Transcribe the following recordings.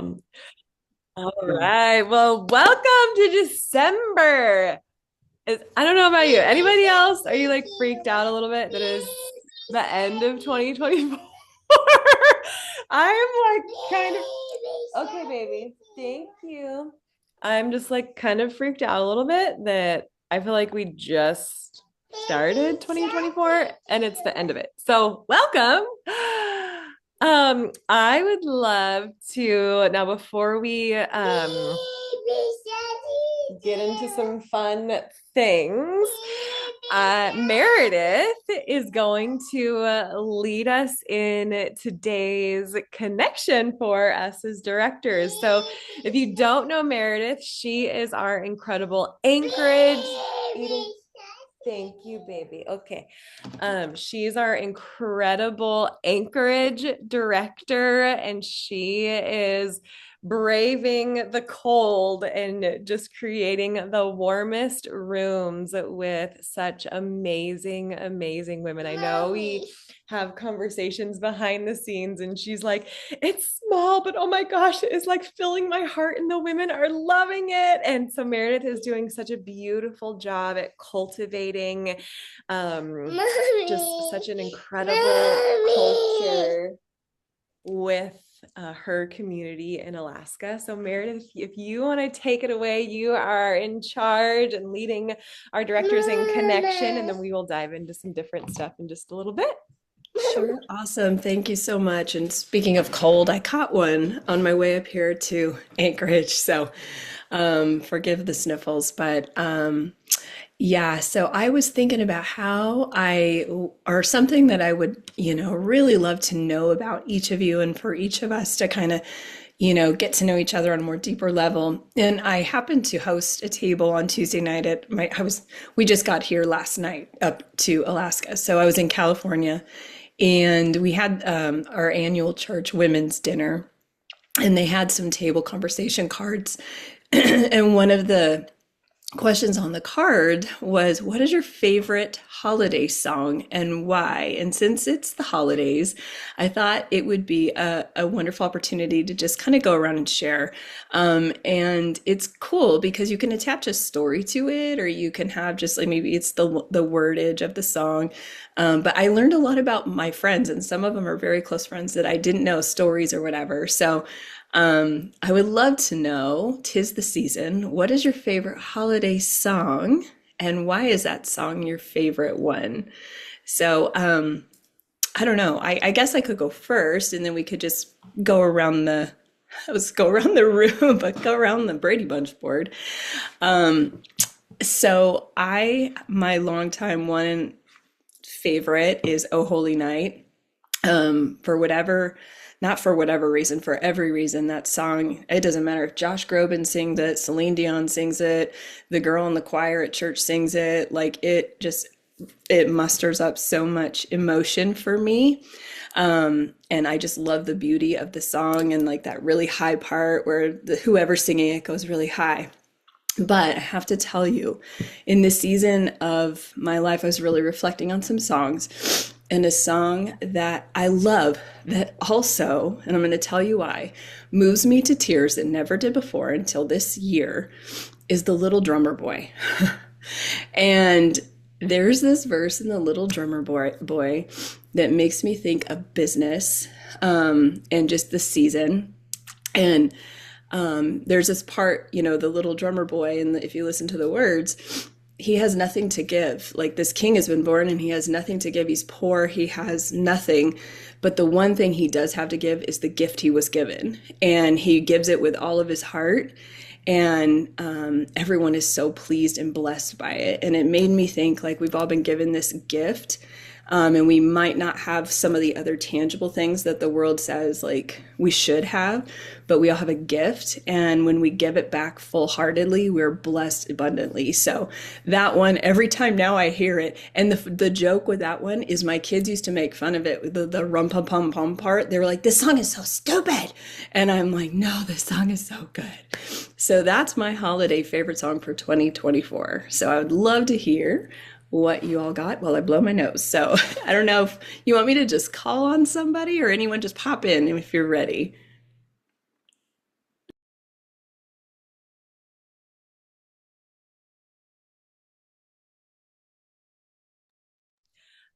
All right. Well, welcome to December. I don't know about you. Anybody else? Are you like freaked out a little bit that is the end of 2024? I'm like kind of okay, baby. Thank you. I'm just like kind of freaked out a little bit that I feel like we just started 2024 and it's the end of it. So, welcome. I would love to now before we get into some fun things. Meredith is going to lead us in today's connection for us as directors. So, if you don't know Meredith, she is our incredible Anchorage. Thank you, baby. Okay. She's our incredible Anchorage director, and she is braving the cold and just creating the warmest rooms with such amazing, amazing women. I know we have conversations behind the scenes, and she's like, it's small, but oh my gosh, it's like filling my heart, and the women are loving it. And so Meredith is doing such a beautiful job at cultivating just such an incredible culture with her community in Alaska. So, Meredith, if you want to take it away, you are in charge and leading our directors in connection, and then we will dive into some different stuff in just a little bit. Sure. Awesome. Thank you so much. And speaking of cold, I caught one on my way up here to Anchorage. So forgive the sniffles. But yeah, so I was thinking about or something that I would, really love to know about each of you and for each of us to kind of, get to know each other on a more deeper level. And I happened to host a table on Tuesday night we just got here last night up to Alaska. So I was in California and we had our annual church women's dinner, and they had some table conversation cards. And one of the questions on the card was, what is your favorite holiday song and why? And since it's the holidays, I thought it would be a wonderful opportunity to just kind of go around and share. And it's cool because you can attach a story to it, or you can have just like maybe it's the wordage of the song. But I learned a lot about my friends, and some of them are very close friends that I didn't know stories or whatever. So I would love to know, 'tis the season, what is your favorite holiday song and why is that song your favorite one? So, I don't know. I guess I could go first and then we could just go around go around the room, but go around the Brady Bunch board. My longtime one favorite is Oh Holy Night. For whatever, not for whatever reason, for every reason, that song, it doesn't matter if Josh Groban sings it, Celine Dion sings it, the girl in the choir at church sings it, it musters up so much emotion for me. And I just love the beauty of the song and like that really high part where whoever's singing it goes really high. But I have to tell you, in this season of my life, I was really reflecting on some songs. And a song that I love that also, and I'm going to tell you why, moves me to tears that never did before until this year, is The Little Drummer Boy. And there's this verse in The Little Boy that makes me think of business and just the season. And there's this part, the little drummer boy, and if you listen to the words, he has nothing to give. Like this king has been born and he has nothing to give. He's poor. He has nothing. But the one thing he does have to give is the gift he was given. And he gives it with all of his heart. And everyone is so pleased and blessed by it. And it made me think like we've all been given this gift. And we might not have some of the other tangible things that the world says like we should have, but we all have a gift. And when we give it back full heartedly, we're blessed abundantly. So that one, every time now I hear it. And the joke with that one is my kids used to make fun of it with the rum pum pum pum part. They were like, this song is so stupid. And I'm like, no, this song is so good. So that's my holiday favorite song for 2024. So I would love to hear what you all got while I blow my nose. So I don't know if you want me to just call on somebody or anyone just pop in if you're ready.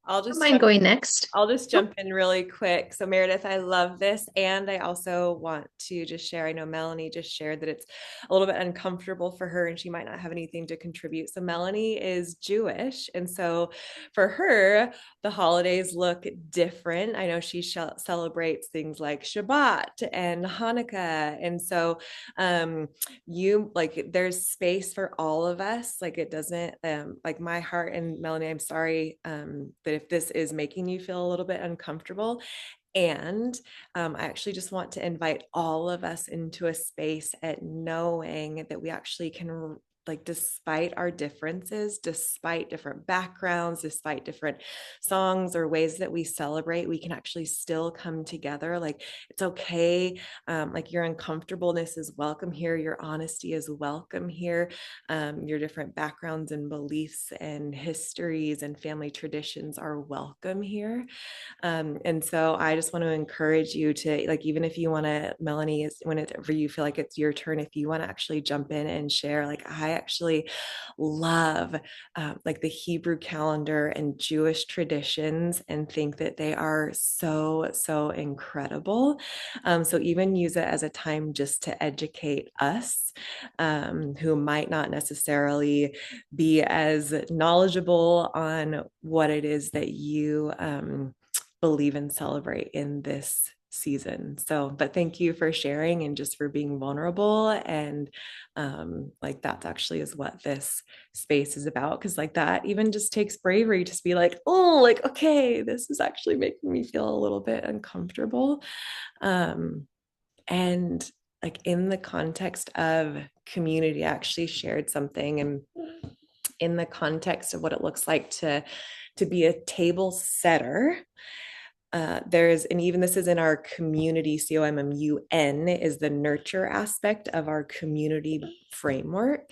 I'll Don't just mind jump going next. I'll just Oh, jump in really quick. So, Meredith, I love this. And I also want to just share, I know Melanie just shared that it's a little bit uncomfortable for her and she might not have anything to contribute. So, Melanie is Jewish. And so, for her, the holidays look different. I know she celebrates things like Shabbat and Hanukkah. And so, um, you like there's space for all of us. Like it doesn't like my heart, and Melanie, I'm sorry that if this is making you feel a little bit uncomfortable. And I actually just want to invite all of us into a space at knowing that we actually can, like, despite our differences, despite different backgrounds, despite different songs or ways that we celebrate, we can actually still come together. Like, it's okay. Like, your uncomfortableness is welcome here, your honesty is welcome here, your different backgrounds and beliefs and histories and family traditions are welcome here. And so I just want to encourage you to, like, even if you want to, Melanie, is whenever you feel like it's your turn, if you want to actually jump in and share, like, I actually love like the Hebrew calendar and Jewish traditions and think that they are so, so incredible. So even use it as a time just to educate us who might not necessarily be as knowledgeable on what it is that you believe and celebrate in this season. So, but thank you for sharing and just for being vulnerable. And like that's actually is what this space is about. Cause like that even just takes bravery to be like, oh, like, okay, this is actually making me feel a little bit uncomfortable. Um, and like in the context of community, I actually shared something and in the context of what it looks like to be a table setter. There's, and even this is in our community, COMMUN is the nurture aspect of our community framework.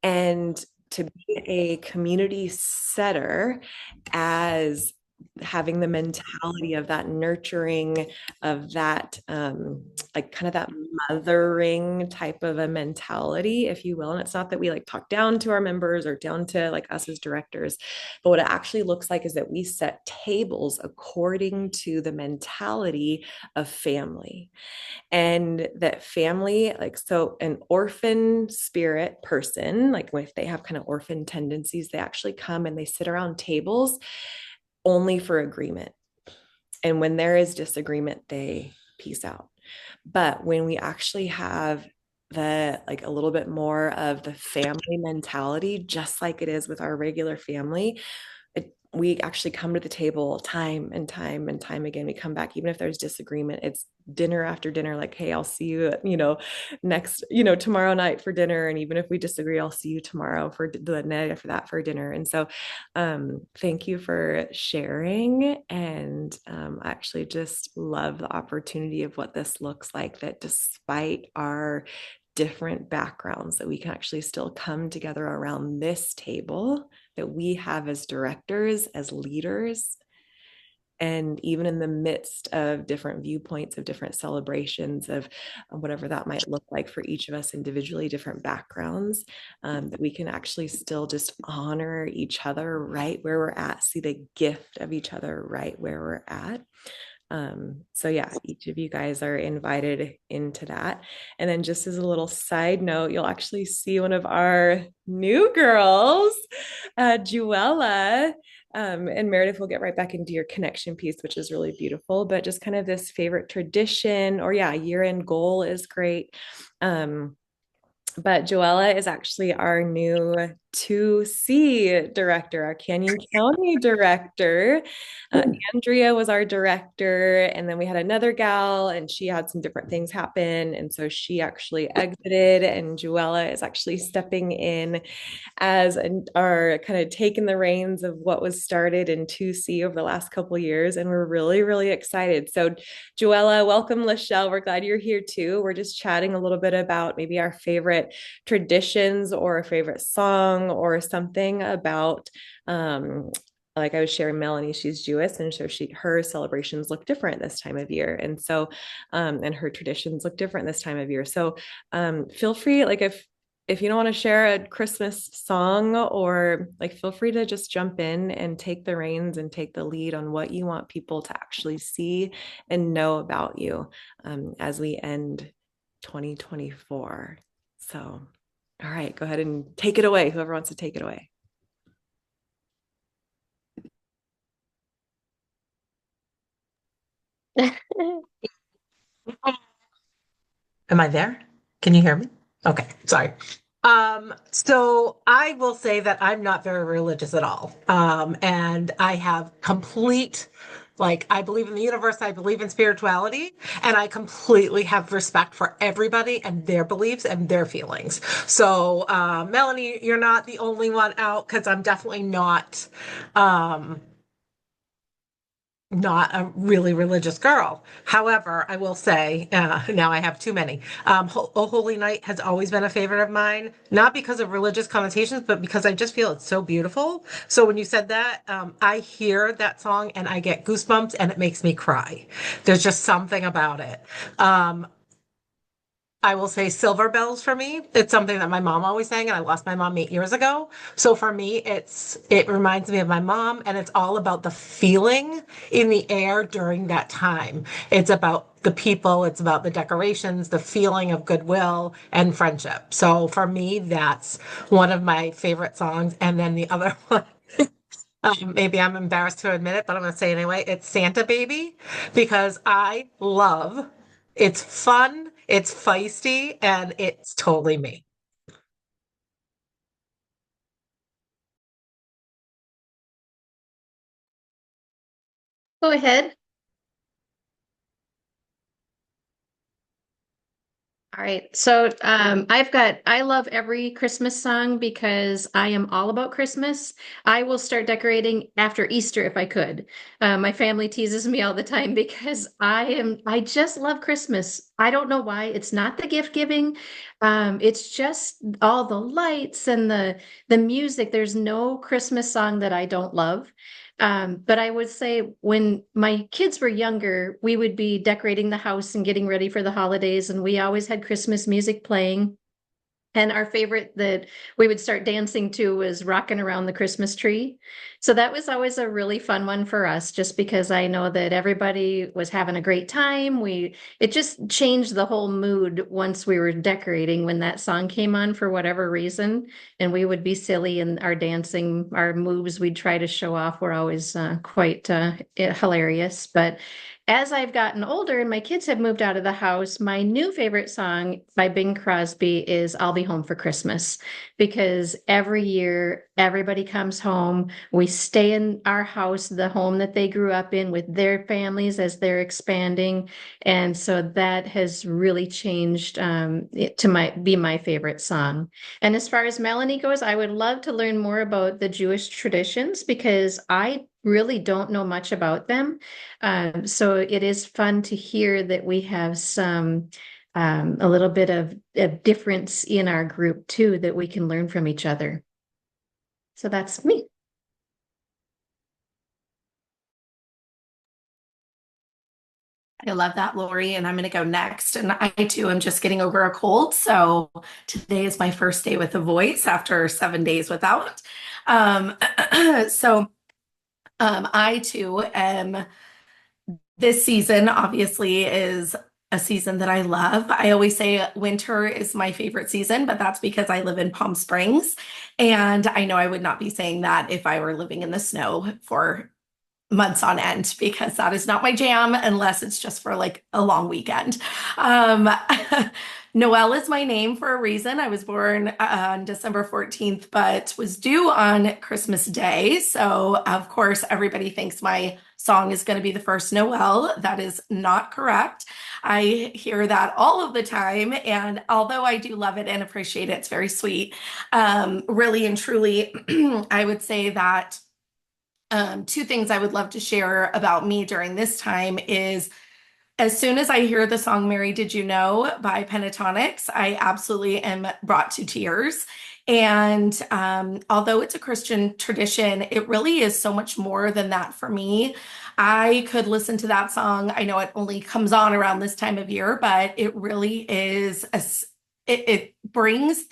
And to be a community setter as having the mentality of that nurturing, of that like kind of that mothering type of a mentality, if you will. And it's not that we like talk down to our members or down to like us as directors, but what it actually looks like is that we set tables according to the mentality of family. And that family, like, so an orphan spirit person, like if they have kind of orphan tendencies, they actually come and they sit around tables only for agreement. And when there is disagreement, they peace out. But when we actually have the like a little bit more of the family mentality, just like it is with our regular family, we actually come to the table time and time and time again. We come back, even if there's disagreement, it's dinner after dinner, like, hey, I'll see you, next, tomorrow night for dinner. And even if we disagree, I'll see you tomorrow for the night after that for dinner. And so thank you for sharing. And I actually just love the opportunity of what this looks like, that despite our different backgrounds, that we can actually still come together around this table that we have as directors, as leaders, and even in the midst of different viewpoints, of different celebrations, of whatever that might look like for each of us individually, different backgrounds, that we can actually still just honor each other right where we're at, see the gift of each other right where we're at. So yeah, each of you guys are invited into that. And then just as a little side note, you'll actually see one of our new girls, Juella. And Meredith will get right back into your connection piece, which is really beautiful, but just kind of this favorite tradition, or yeah, year-end goal is great. But Joella is actually our new 2C director, our Canyon County director. Andrea was our director, and then we had another gal, and she had some different things happen. And so she actually exited, and Joella is actually stepping in as our kind of taking the reins of what was started in 2C over the last couple of years. And we're really, really excited. So, Joella, welcome, Lachelle. We're glad you're here too. We're just chatting a little bit about maybe our favorite traditions or a favorite song or something about like I was sharing Melanie, she's Jewish, and so her celebrations look different this time of year. And so and her traditions look different this time of year. So feel free, like if you don't want to share a Christmas song, or like, feel free to just jump in and take the reins and take the lead on what you want people to actually see and know about you, as we end 2024. So, all right, go ahead and take it away. Whoever wants to take it away. Am I there? Can you hear me? Okay, sorry. So I will say that I'm not very religious at all. And I have complete, like, I believe in the universe, I believe in spirituality, and I completely have respect for everybody and their beliefs and their feelings. So, Melanie, you're not the only one out because I'm definitely um, not a really religious girl. However, I will say, now I have too many. O Holy Night has always been a favorite of mine, not because of religious connotations, but because I just feel it's so beautiful. So when you said that, I hear that song and I get goosebumps and it makes me cry. There's just something about it. Um, I will say Silver Bells for me. It's something that my mom always sang, and I lost my mom 8 years ago. So for me, it reminds me of my mom, and it's all about the feeling in the air during that time. It's about the people, it's about the decorations, the feeling of goodwill and friendship. So for me, that's one of my favorite songs. And then the other one, maybe I'm embarrassed to admit it, but I'm going to say it anyway. It's Santa Baby because I love it's fun, it's feisty, and it's totally me. Go ahead. All right. So I love every Christmas song because I am all about Christmas. I will start decorating after Easter if I could. My family teases me all the time because I just love Christmas. I don't know why. It's not the gift giving. It's just all the lights and the music. There's no Christmas song that I don't love. But I would say when my kids were younger, we would be decorating the house and getting ready for the holidays, and we always had Christmas music playing. And our favorite that we would start dancing to was Rocking Around the Christmas Tree. So that was always a really fun one for us, just because I know that everybody was having a great time. It just changed the whole mood once we were decorating when that song came on for whatever reason. And we would be silly and our dancing, our moves we'd try to show off were always quite hilarious. But as I've gotten older and my kids have moved out of the house, my new favorite song by Bing Crosby is I'll Be Home for Christmas, because every year everybody comes home. We stay in our house, the home that they grew up in with their families as they're expanding. And so that has really changed it to be my favorite song. And as far as Melanie goes, I would love to learn more about the Jewish traditions because I really don't know much about them. So it is fun to hear that we have a little bit of a difference in our group too, that we can learn from each other. So that's me. I love that, Lori. And I'm going to go next. And I too am just getting over a cold. So today is my first day with a voice after 7 days without. Um, so I too am, this season obviously is a season that I love. I always say winter is my favorite season, but that's because I live in Palm Springs. And I know I would not be saying that if I were living in the snow for months on end, because that is not my jam unless it's just for like a long weekend. Um, Noel is my name for a reason. I was born on December 14th, but was due on Christmas Day. So, of course, everybody thinks my song is going to be the first Noel. That is not correct. I hear that all of the time. And although I do love it and appreciate it, it's very sweet. Really and truly, I would say that two things I would love to share about me during this time is as soon as I hear the song Mary Did You Know by Pentatonics, I absolutely am brought to tears. And although it's a Christian tradition, it really is so much more than that for me. I could listen to that song. I know it only comes on around this time of year, but it really is it brings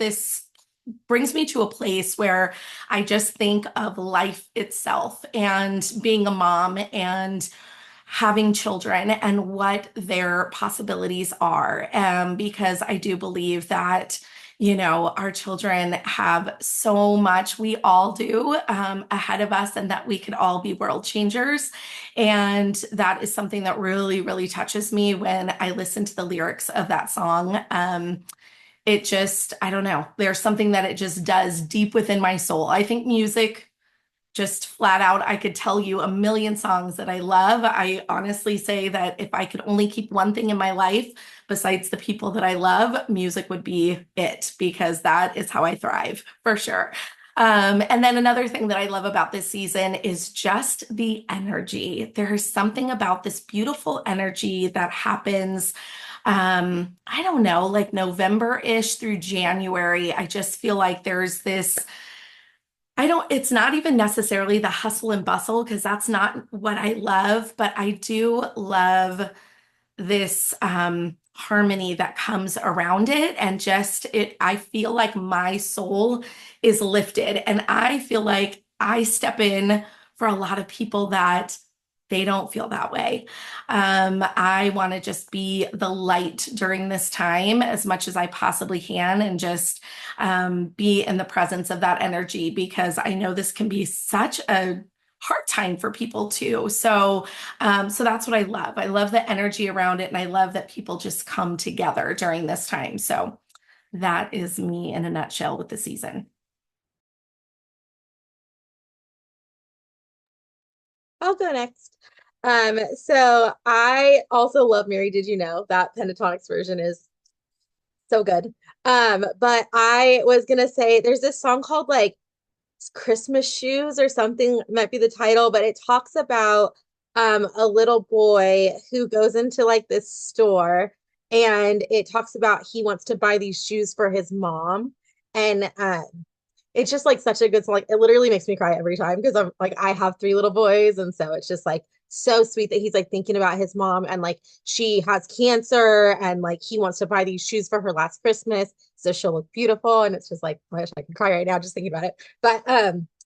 me to a place where I just think of life itself and being a mom and having children and what their possibilities are. Because I do believe that, our children have so much, we all do, ahead of us, and that we could all be world changers. And that is something that really, really touches me when I listen to the lyrics of that song. It just, I don't know, there's something that it just does deep within my soul. I think music, just flat out, I could tell you a million songs that I love. I honestly say that if I could only keep one thing in my life besides the people that I love, music would be it, because that is how I thrive for sure. And then another thing that I love about this season is just the energy. There's something about this beautiful energy that happens. I don't know, like November-ish through January. I just feel like there's this, it's not even necessarily the hustle and bustle, because that's not what I love, but I do love this harmony that comes around it. And just I feel like my soul is lifted, and I feel like I step in for a lot of people that they don't feel that way. I want to just be the light during this time as much as I possibly can, and just be in the presence of that energy, because I know this can be such a hard time for people too. So that's what I love. I love the energy around it, and I love that people just come together during this time. So that is me in a nutshell with the season. I'll go next. So I also love Mary Did You Know? That Pentatonix version is so good. But I was gonna say there's this song called like Christmas Shoes or something, might be the title, but it talks about a little boy who goes into like this store, and it talks about he wants to buy these shoes for his mom. And it's just like such a good song. Like it literally makes me cry every time, because I'm like I have three little boys, and so it's just like so sweet that he's like thinking about his mom, and like she has cancer, and like he wants to buy these shoes for her last Christmas so she'll look beautiful. And it's just like, gosh, I can cry right now just thinking about it. But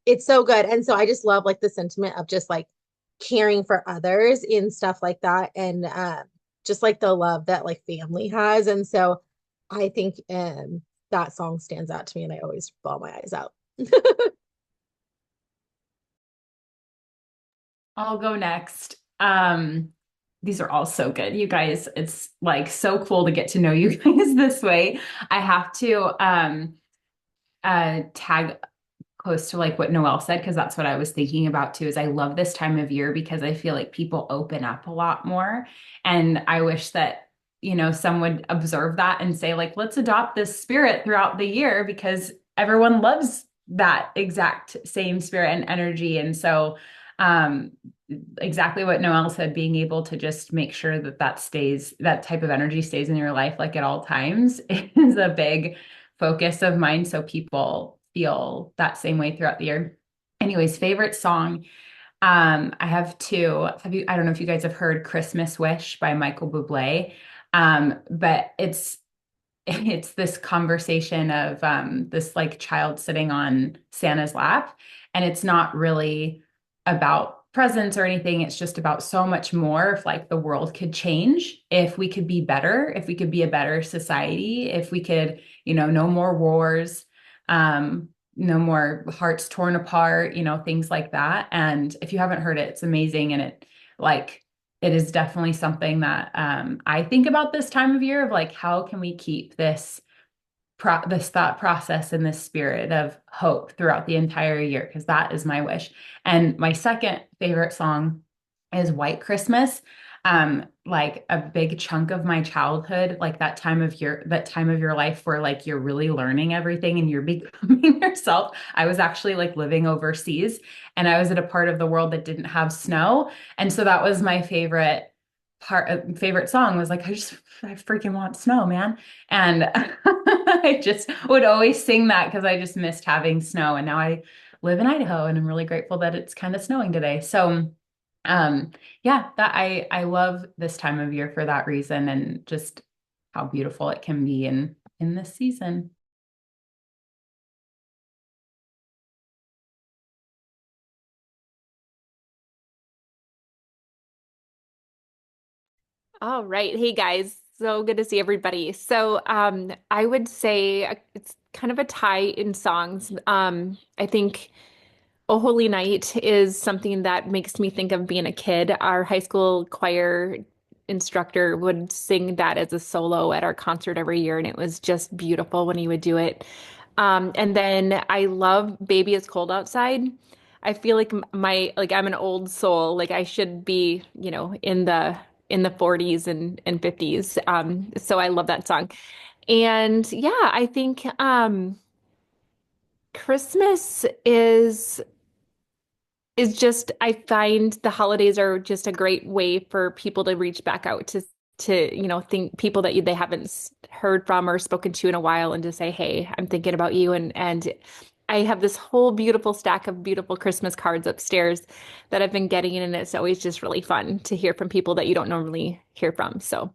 it's so good. And so I just love like the sentiment of just like caring for others in stuff like that, and just like the love that like family has. And so I think that song stands out to me, and I always bawl my eyes out. I'll go next. These are all so good, you guys. It's like so cool to get to know you guys this way. I have to tag close to like what Noelle said, because that's what I was thinking about too, is I love this time of year because I feel like people open up a lot more. And I wish that, some would observe that and say like, let's adopt this spirit throughout the year, because everyone loves that exact same spirit and energy. And so exactly what Noelle said, being able to just make sure that that type of energy stays in your life, like at all times, is a big focus of mine. So people feel that same way throughout the year. Anyways, favorite song. I have two. I don't know if you guys have heard Christmas Wish by Michael Bublé. But it's this conversation of this like child sitting on Santa's lap. And it's not really about presents or anything. It's just about so much more. If like the world could change, if we could be better, if we could be a better society, if we could, no more wars, no more hearts torn apart, things like that. And if you haven't heard it, it's amazing. And it is definitely something that I think about this time of year, of like, how can we keep this thought process and this spirit of hope throughout the entire year? Because that is my wish. And my second favorite song is White Christmas. Like a big chunk of my childhood, like that time of your life where like you're really learning everything and you're becoming yourself. I was actually like living overseas, and I was at a part of the world that didn't have snow. And so that was my favorite song, was like, I freaking want snow, man. And I just would always sing that because I just missed having snow. And now I live in Idaho, and I'm really grateful that it's kind of snowing today. So yeah, that I love this time of year for that reason, and just how beautiful it can be in this season. All right. Hey guys. So good to see everybody. So I would say it's kind of a tie in songs. I think Oh Holy Night is something that makes me think of being a kid. Our high school choir instructor would sing that as a solo at our concert every year, and it was just beautiful when he would do it. And then I love Baby It's Cold Outside. I feel like like I'm an old soul. Like I should be, in the 40s and 50s. So I love that song. And yeah, I think Christmas is just I find the holidays are just a great way for people to reach back out to think people that they haven't heard from or spoken to in a while and to say, "Hey, I'm thinking about you." And I have this whole beautiful stack of beautiful Christmas cards upstairs that I've been getting, and it's always just really fun to hear from people that you don't normally hear from. So,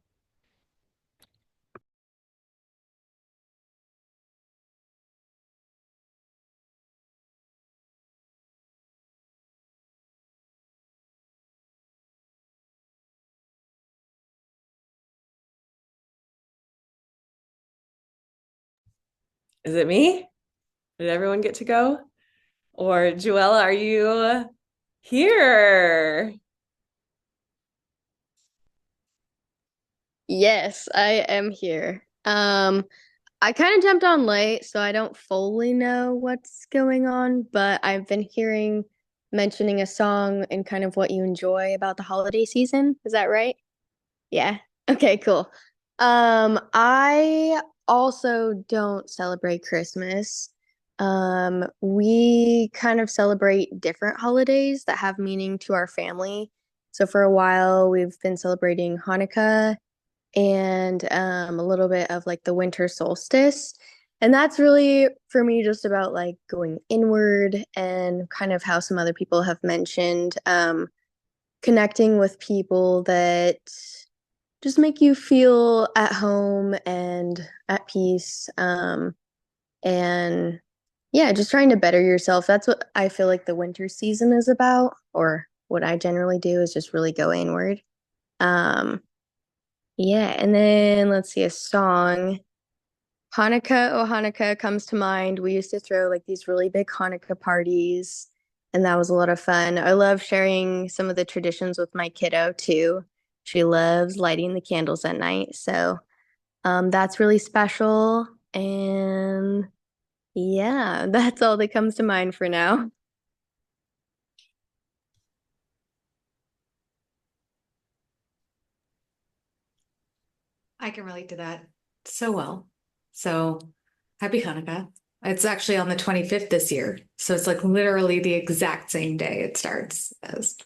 Is it me? Did everyone get to go? Or Joella, are you here? Yes, I am here. I kind of jumped on late, so I don't fully know what's going on, but I've been hearing mentioning a song and kind of what you enjoy about the holiday season. Is that right? Yeah. Okay, cool. I also don't celebrate Christmas. We kind of celebrate different holidays that have meaning to our family. So for a while, we've been celebrating Hanukkah and a little bit of like the winter solstice. And that's really for me just about like going inward and kind of how some other people have mentioned connecting with people that just make you feel at home and at peace. And yeah, just trying to better yourself. That's what I feel like the winter season is about, or what I generally do is just really go inward. Um, yeah, and then let's see a song. Hanukkah, oh Hanukkah comes to mind. We used to throw like these really big Hanukkah parties, and that was a lot of fun. I love sharing some of the traditions with my kiddo too. She loves lighting the candles at night, so that's really special. And yeah, that's all that comes to mind for now. I can relate to that so well. So happy Hanukkah. It's actually on the 25th this year. So it's like literally the exact same day it starts as.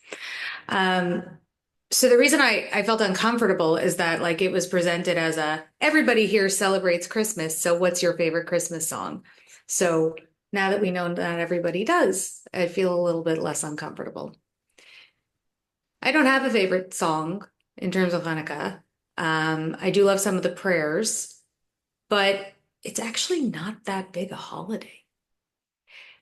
Um, so the reason I felt uncomfortable is that like it was presented as everybody here celebrates Christmas. So what's your favorite Christmas song? So now that we know that everybody does, I feel a little bit less uncomfortable. I don't have a favorite song in terms of Hanukkah. I do love some of the prayers, but it's actually not that big a holiday.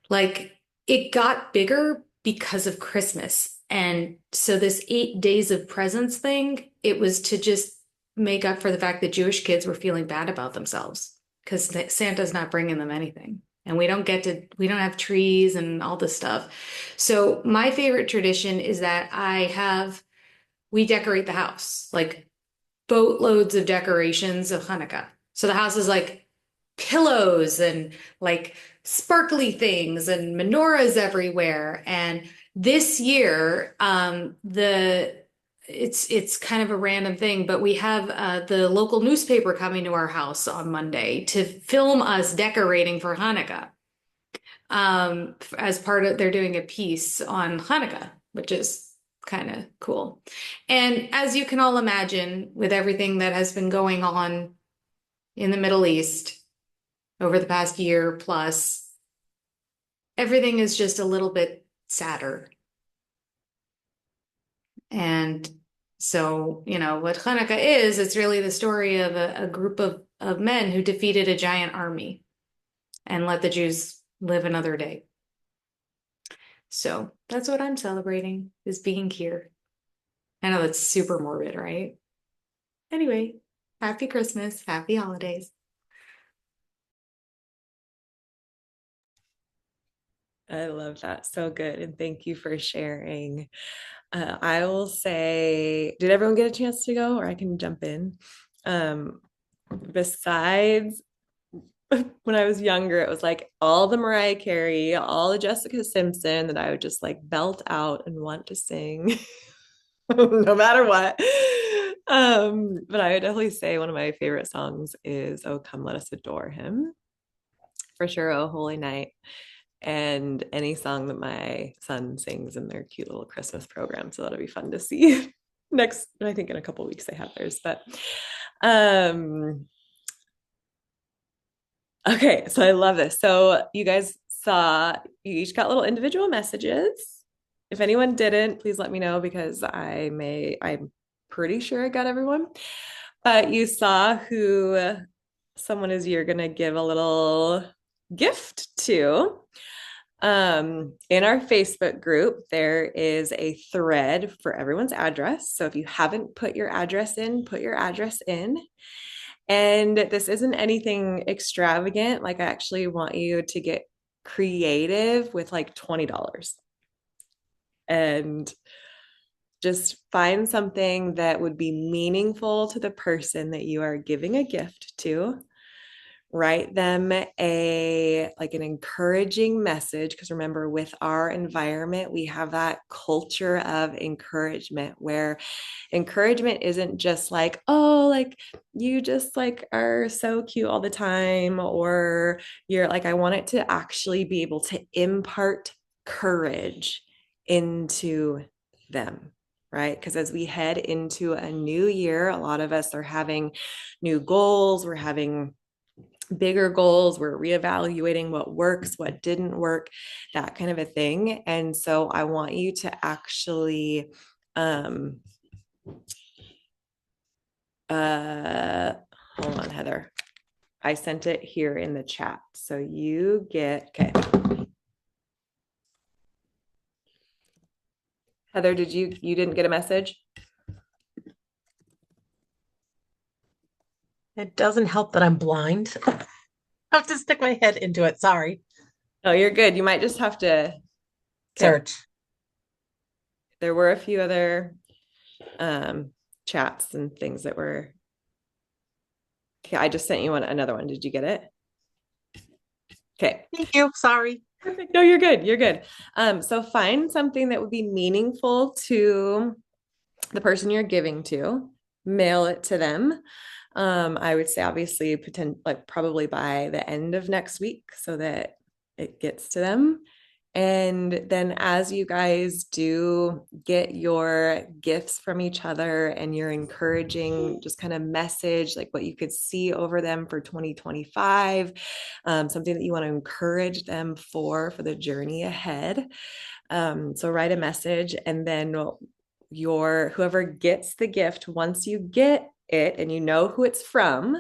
Like it got bigger because of Christmas. And so this 8 days of presents thing, it was to just make up for the fact that Jewish kids were feeling bad about themselves because Santa's not bringing them anything. And we don't have trees and all this stuff. So my favorite tradition is that we decorate the house, like boatloads of decorations of Hanukkah. So the house is like pillows and like sparkly things and menorahs everywhere. And this year, it's kind of a random thing, but we have the local newspaper coming to our house on Monday to film us decorating for Hanukkah. As part of they're doing a piece on Hanukkah, which is kind of cool. And as you can all imagine, with everything that has been going on in the Middle East over the past year plus, everything is just a little bit sadder. And so, what Hanukkah is, it's really the story of a group of men who defeated a giant army and let the Jews live another day. So that's what I'm celebrating, is being here. I know that's super morbid, right? Anyway, happy Christmas, happy holidays. I love that. So good. And thank you for sharing. I will say, did everyone get a chance to go, or I can jump in? Besides when I was younger, it was like all the Mariah Carey, all the Jessica Simpson that I would just like belt out and want to sing no matter what. But I would definitely say one of my favorite songs is "Oh Come Let Us Adore Him." For sure, "Oh Holy Night," and any song that my son sings in their cute little Christmas program. So that'll be fun to see next. I think in a couple weeks they have theirs, but okay, so I love this. So you guys saw, you each got little individual messages. If anyone didn't, please let me know because I'm pretty sure I got everyone. But you saw who someone is you're gonna give a little gift to. In our Facebook group, there is a thread for everyone's address. So if you haven't put your address in, put your address in. And this isn't anything extravagant. Like, I actually want you to get creative with like $20 and just find something that would be meaningful to the person that you are giving a gift to. Write them an encouraging message, because remember, with our environment we have that culture of encouragement, where encouragement isn't just like, oh, like you just like are so cute all the time, or you're like, I want it to actually be able to impart courage into them, right? Because as we head into a new year, a lot of us are having new goals, we're having bigger goals, we're reevaluating what works, what didn't work, that kind of a thing. And so I want you to actually hold on, Heather, I sent it here in the chat, so you get, okay, Heather, you didn't get a message? It doesn't help that I'm blind. I have to stick my head into it. Sorry. Oh, you're good. You might just have to, okay. Search. There were a few other chats and things that were, okay, I just sent you another one. Did you get it? Okay. Thank you. Sorry. Perfect. No, you're good. You're good. So find something that would be meaningful to the person you're giving to, mail it to them. I would say obviously probably by the end of next week so that it gets to them. And then as you guys do get your gifts from each other and you're encouraging just kind of message, like what you could see over them for 2025, something that you want to encourage them for the journey ahead. So write a message, and then whoever gets the gift, once you get it and you know who it's from,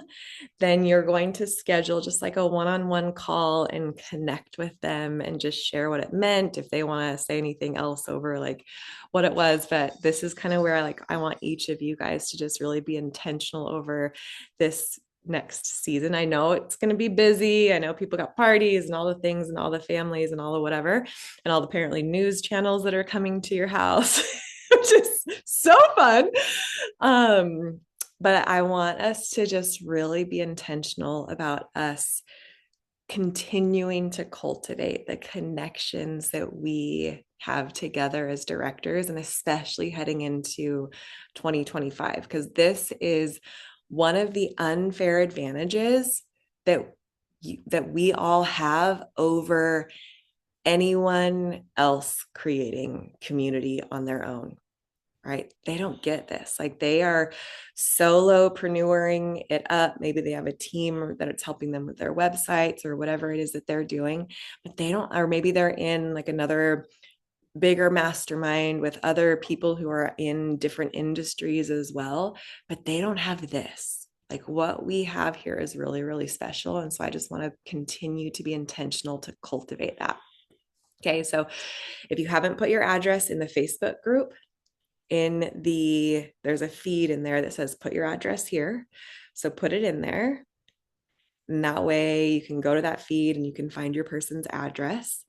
then you're going to schedule just like a one-on-one call and connect with them and just share what it meant, if they want to say anything else over like what it was. But this is kind of where I want each of you guys to just really be intentional over this next season. I know it's going to be busy. I know people got parties and all the things and all the families and all the whatever, and all the apparently news channels that are coming to your house, which is so fun. But I want us to just really be intentional about us continuing to cultivate the connections that we have together as directors, and especially heading into 2025, because this is one of the unfair advantages that we all have over anyone else creating community on their own. Right? They don't get this. Like, they are solopreneuring it up. Maybe they have a team that it's helping them with their websites or whatever it is that they're doing, but they don't, or maybe they're in like another bigger mastermind with other people who are in different industries as well, but they don't have this. Like, what we have here is really, really special. And so I just want to continue to be intentional to cultivate that. Okay. So if you haven't put your address in the Facebook group, there's a feed in there that says, put your address here. So put it in there. And that way you can go to that feed and you can find your person's address.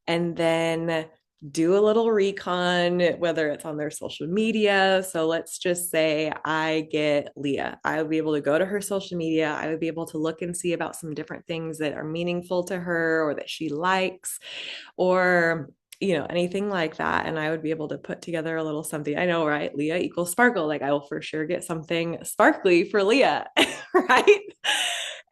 And then do a little recon, whether it's on their social media. So let's just say I get Leah. I would be able to go to her social media. I would be able to look and see about some different things that are meaningful to her or that she likes, or anything like that. And I would be able to put together a little something. I know, right? Leah equals sparkle. Like, I will for sure get something sparkly for Leah, right?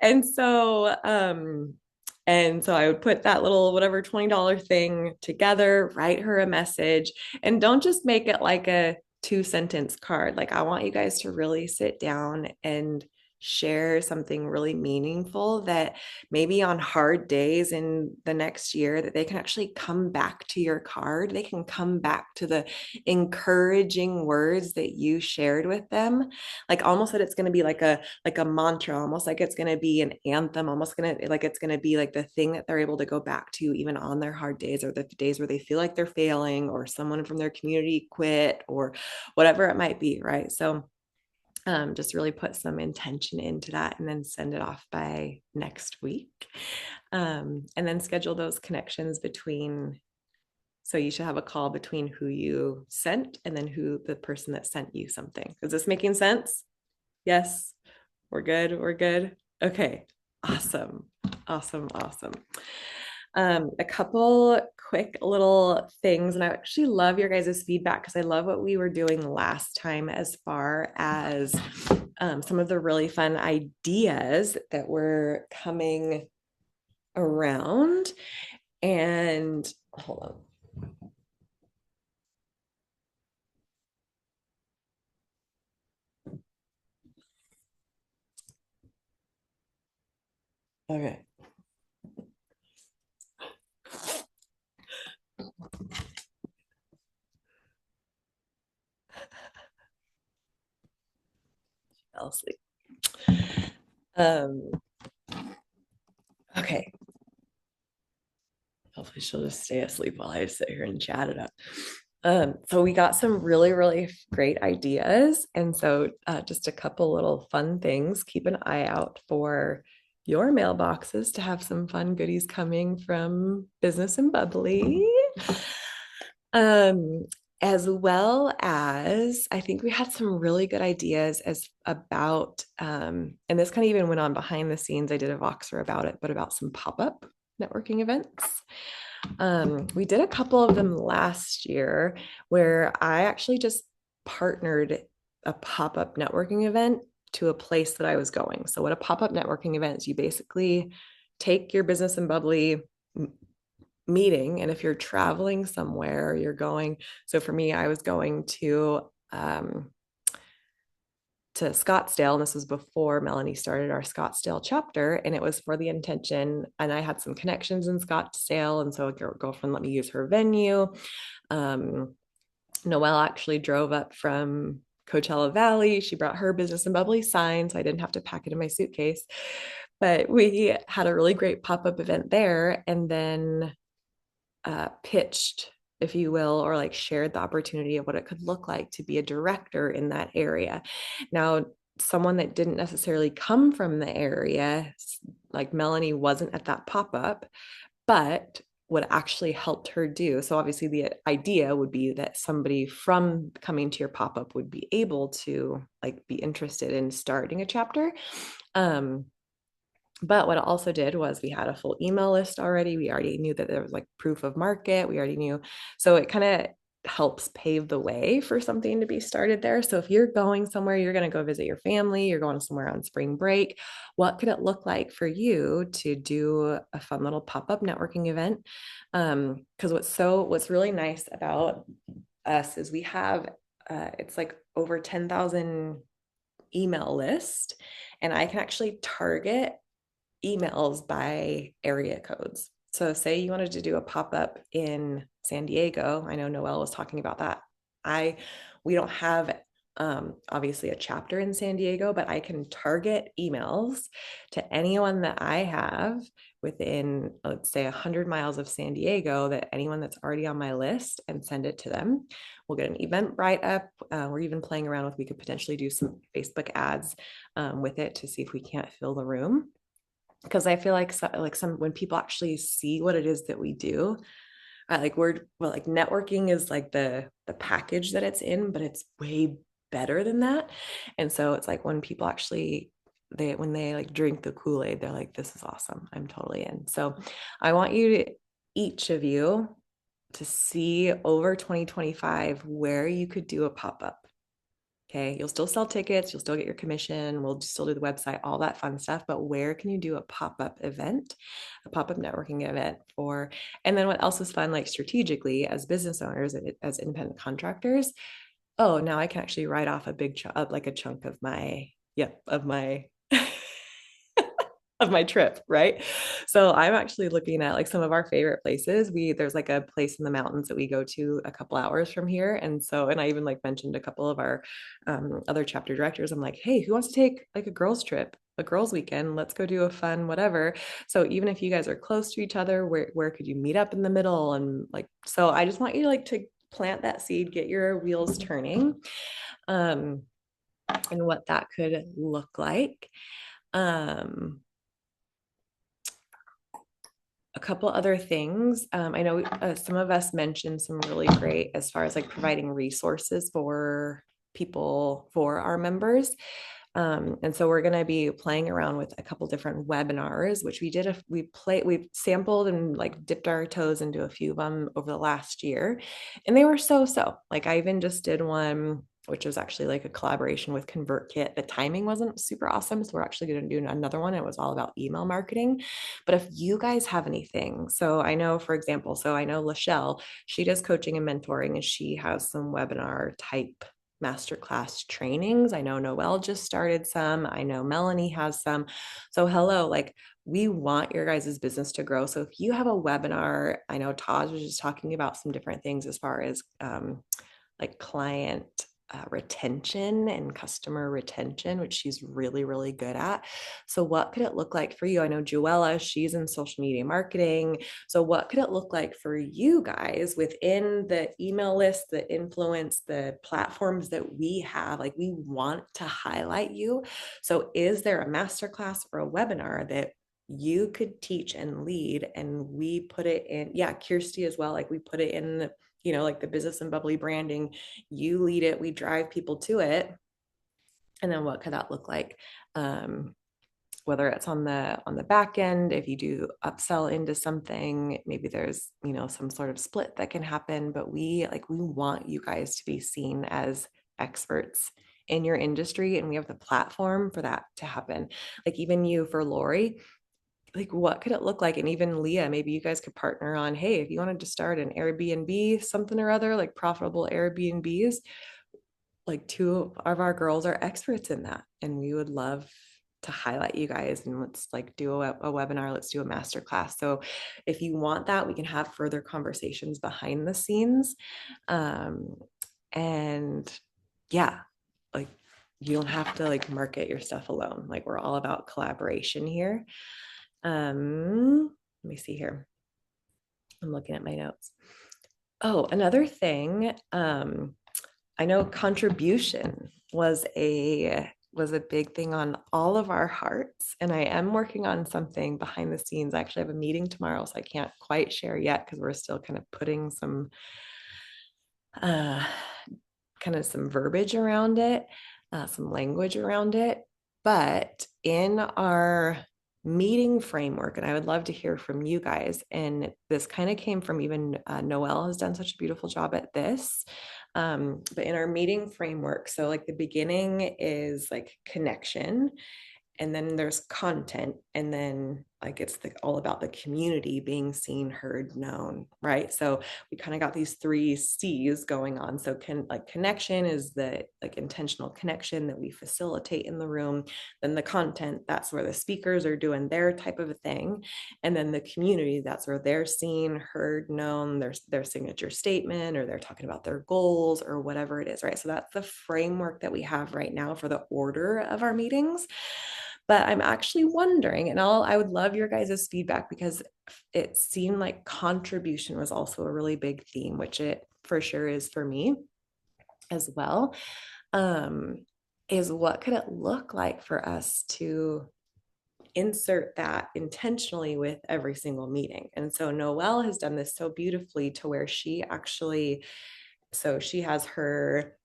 And so I would put that little whatever $20 thing together, write her a message, and don't just make it like a 2-sentence card. Like, I want you guys to really sit down and share something really meaningful that maybe on hard days in the next year that they can actually come back to your card. They can come back to the encouraging words that you shared with them. Like, almost that it's going to be like a mantra, almost like it's going to be an anthem, almost it's going to be like the thing that they're able to go back to even on their hard days, or the days where they feel like they're failing, or someone from their community quit, or whatever it might be, right? So just really put some intention into that and then send it off by next week. And then schedule those connections so you should have a call between who you sent and then the person that sent you something. Is this making sense? Yes, we're good. Okay, awesome. A couple quick little things, and I actually love your guys' feedback because I love what we were doing last time as far as some of the really fun ideas that were coming around. And hold on. Okay. Fell asleep. Okay. Hopefully she'll just stay asleep while I sit here and chat it up. So we got some really, really great ideas. And so just a couple little fun things. Keep an eye out for your mailboxes to have some fun goodies coming from Business and Bubbly. As well as I think we had some really good ideas about, and this kind of even went on behind the scenes. I did a Voxer about it, but about some pop-up networking events. We did a couple of them last year where I actually just partnered a pop-up networking event to a place that I was going. So what a pop-up networking event is, you basically take your Business and Bubbly meeting, and if you're traveling somewhere, you're going. So for me, I was going to Scottsdale, and this was before Melanie started our Scottsdale chapter, and it was for the intention, and I had some connections in Scottsdale, and so a girlfriend let me use her venue. Noelle actually drove up from Coachella Valley. She brought her Business and Bubbly sign, so I didn't have to pack it in my suitcase. But we had a really great pop-up event there, and then pitched, if you will, or like shared the opportunity of what it could look like to be a director in that area. Now, someone that didn't necessarily come from the area, like Melanie, wasn't at that pop-up, but what actually helped her do. So obviously the idea would be that somebody from coming to your pop-up would be able to like be interested in starting a chapter. But what it also did was we had a full email list already. We already knew that there was like proof of market. We already knew. So it kind of helps pave the way for something to be started there. So if you're going somewhere, you're going to go visit your family, you're going somewhere on spring break, what could it look like for you to do a fun little pop-up networking event? Because what's really nice about us is we have, it's like over 10,000 email list, and I can actually target emails by area codes. So say you wanted to do a pop-up in San Diego. I know Noelle was talking about that. We don't have obviously a chapter in San Diego, but I can target emails to anyone that I have within, let's say, 100 miles of San Diego, that anyone that's already on my list, and send it to them. We'll get an Eventbrite up. We're even playing around with, we could potentially do some Facebook ads with it to see if we can't fill the room. Because I feel like when people actually see what it is that we do, like networking is like the package that it's in, but it's way better than that. And so it's like when people actually when they like drink the Kool-Aid, they're like, this is awesome, I'm totally in. So I want each of you to see over 2025 where you could do a pop-up. Okay, you'll still sell tickets, you'll still get your commission, we'll still do the website, all that fun stuff, but where can you do a pop-up event, a pop-up networking event for, and then what else is fun, like strategically as business owners, as independent contractors, oh, now I can actually write off a big chunk, like a chunk of my, of my of my trip, right? So I'm actually looking at like some of our favorite places. There's like a place in the mountains that we go to a couple hours from here. And I even like mentioned a couple of our other chapter directors. I'm like, hey, who wants to take like a girls trip, a girls weekend? Let's go do a fun whatever. So even if you guys are close to each other, where could you meet up in the middle? And like, so I just want you to plant that seed, get your wheels turning, and what that could look like. A couple other things. I know some of us mentioned some really great as far as like providing resources for people, for our members. And so we're going to be playing around with a couple different webinars, which we've sampled and like dipped our toes into a few of them over the last year. And they were so, like I even just did one, which was actually like a collaboration with ConvertKit. The timing wasn't super awesome. So we're actually going to do another one. It was all about email marketing. But if you guys have anything, so I know, for example, I know Lachelle, she does coaching and mentoring, and she has some webinar type masterclass trainings. I know Noelle just started some. I know Melanie has some. So hello, like we want your guys' business to grow. So if you have a webinar, I know Todd was just talking about some different things as far as like client retention and customer retention, which she's really, really good at. So what could it look like for you? I know Joella, she's in social media marketing. So what could it look like for you guys within the email list, the influence, the platforms that we have? Like we want to highlight you. So is there a masterclass or a webinar that you could teach and lead, and we put it in, Kirsty as well, like we put it in the, like the business and bubbly branding, you lead it, we drive people to it. And then what could that look like? Whether it's on the back end, if you do upsell into something, maybe there's, some sort of split that can happen, but we want you guys to be seen as experts in your industry. And we have the platform for that to happen. Like even you, for Lori, like what could it look like? And even Leah, maybe you guys could partner on, hey, if you wanted to start an Airbnb, something or other, like profitable Airbnbs, like two of our girls are experts in that. And we would love to highlight you guys, and let's like do a webinar, let's do a masterclass. So if you want that, we can have further conversations behind the scenes. And yeah, like you don't have to like market your stuff alone. Like we're all about collaboration here. Let me see here. I'm looking at my notes. Oh, another thing. I know contribution was a big thing on all of our hearts, and I am working on something behind the scenes. I actually have a meeting tomorrow, so I can't quite share yet because we're still kind of putting some some verbiage around it, some language around it. But in our meeting framework, and I would love to hear from you guys, and this kind of came from even Noelle has done such a beautiful job at this, but in our meeting framework, so like the beginning is like connection, and then there's content, and then like it's all about the community being seen, heard, known, right? So we kind of got these 3 C's going on. So connection is the like intentional connection that we facilitate in the room. Then the content, that's where the speakers are doing their type of a thing. And then the community, that's where they're seen, heard, known, their signature statement, or they're talking about their goals or whatever it is, right? So that's the framework that we have right now for the order of our meetings. But I'm actually wondering, and I would love your guys' feedback, because it seemed like contribution was also a really big theme, which it for sure is for me as well. Is what could it look like for us to insert that intentionally with every single meeting? And so Noelle has done this so beautifully to where she actually, so she has her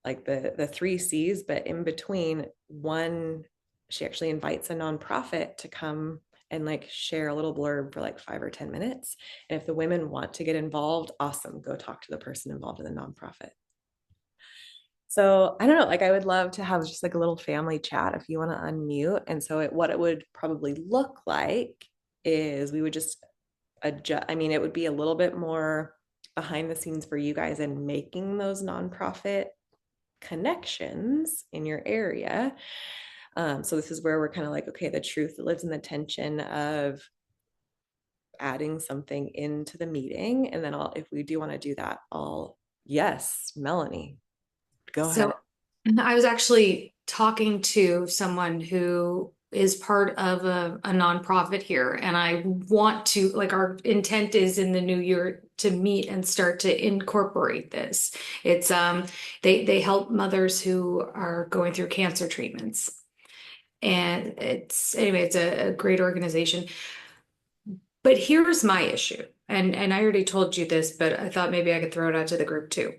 like the 3 C's, but in between one, she actually invites a nonprofit to come and like share a little blurb for like 5 or 10 minutes. And if the women want to get involved, awesome, go talk to the person involved in the nonprofit. So I don't know, like I would love to have just like a little family chat if you want to unmute. And so what it would probably look like is we would just adjust. I mean, it would be a little bit more behind the scenes for you guys and making those nonprofit connections in your area. So this is where we're kind of like, okay, the truth that lives in the tension of adding something into the meeting. And then if we do want to do that, yes, Melanie, go ahead. I was actually talking to someone who is part of a nonprofit here, and I want to, like, our intent is in the new year to meet and start to incorporate this. It's they help mothers who are going through cancer treatments, and it's a great organization. But here's my issue, and I already told you this, but I thought maybe I could throw it out to the group too.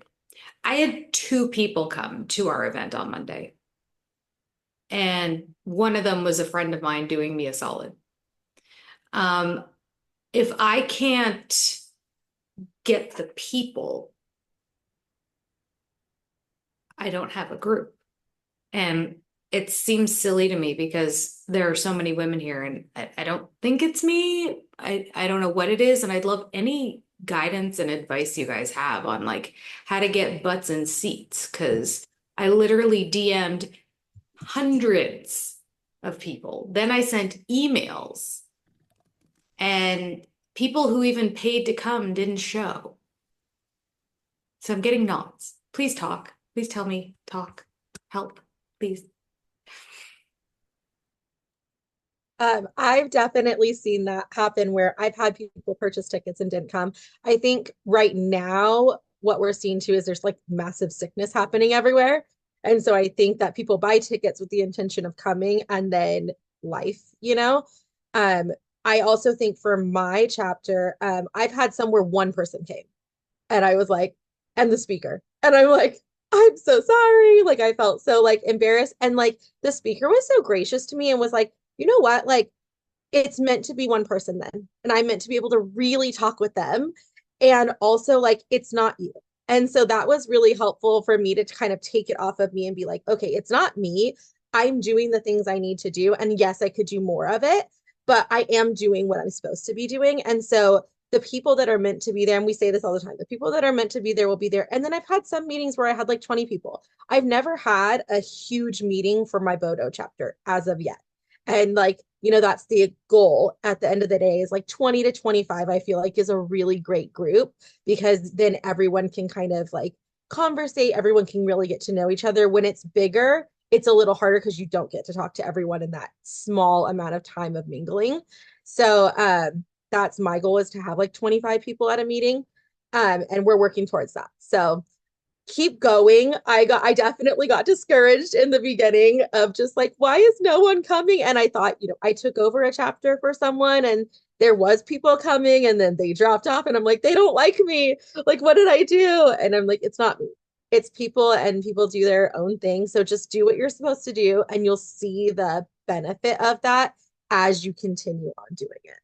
I had 2 people come to our event on Monday, and one of them was a friend of mine doing me a solid. If I can't get the people, I don't have a group. And it seems silly to me because there are so many women here, and I don't think it's me. I don't know what it is, and I'd love any guidance and advice you guys have on like how to get butts in seats, because I literally DM'd hundreds of people. Then I sent emails, and people who even paid to come didn't show. So I'm getting nods. Please talk. Please tell me, talk, help, please. I've definitely seen that happen where I've had people purchase tickets and didn't come. I think right now what we're seeing too is there's like massive sickness happening everywhere. And so I think that people buy tickets with the intention of coming and then life, you know? I also think for my chapter, I've had some where one person came and I was like, and the speaker. And I'm like, I'm so sorry. Like I felt so like embarrassed. And like the speaker was so gracious to me and was like, you know what? Like it's meant to be one person then. And I meant to be able to really talk with them. And also like, it's not you. And so that was really helpful for me to kind of take it off of me and be like, okay, it's not me. I'm doing the things I need to do. And yes, I could do more of it, but I am doing what I'm supposed to be doing. And so the people that are meant to be there, and we say this all the time, the people that are meant to be there will be there. And then I've had some meetings where I had like 20 people. I've never had a huge meeting for my Bodo chapter as of yet. And like, you know, that's the goal at the end of the day is like 20 to 25, I feel like is a really great group because then everyone can kind of like conversate. Everyone can really get to know each other. When it's bigger, it's a little harder because you don't get to talk to everyone in that small amount of time of mingling. So that's my goal is to have like 25 people at a meeting. And we're working towards that. So keep going. I definitely got discouraged in the beginning of just like, why is no one coming? And I thought, you know, I took over a chapter for someone and there was people coming and then they dropped off and I'm like, they don't like me. Like, what did I do? And I'm like, it's not me. It's people and people do their own thing. So just do what you're supposed to do and you'll see the benefit of that as you continue on doing it.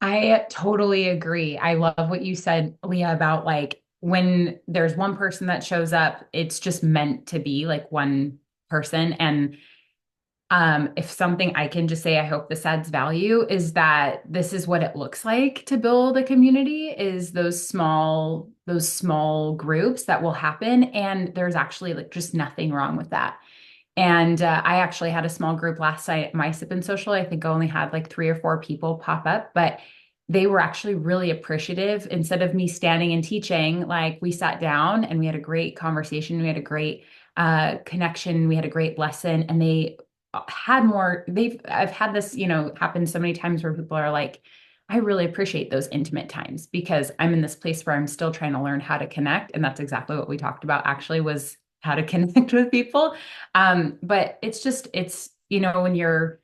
I totally agree. I love what you said, Leah, about like when there's one person that shows up, it's just meant to be like one person. And if something I can just say, I hope this adds value, is that this is what it looks like to build a community, is those small groups that will happen. And there's actually like just nothing wrong with that. And I actually had a small group last night at my Sip and Social. I think I only had like 3 or 4 people pop up, but they were actually really appreciative. Instead of me standing and teaching, like we sat down and we had a great conversation. We had a great connection. We had a great lesson, and they had more. I've had this, happen so many times where people are like, I really appreciate those intimate times because I'm in this place where I'm still trying to learn how to connect. And that's exactly what we talked about actually, was how to connect with people. But it's, when you're,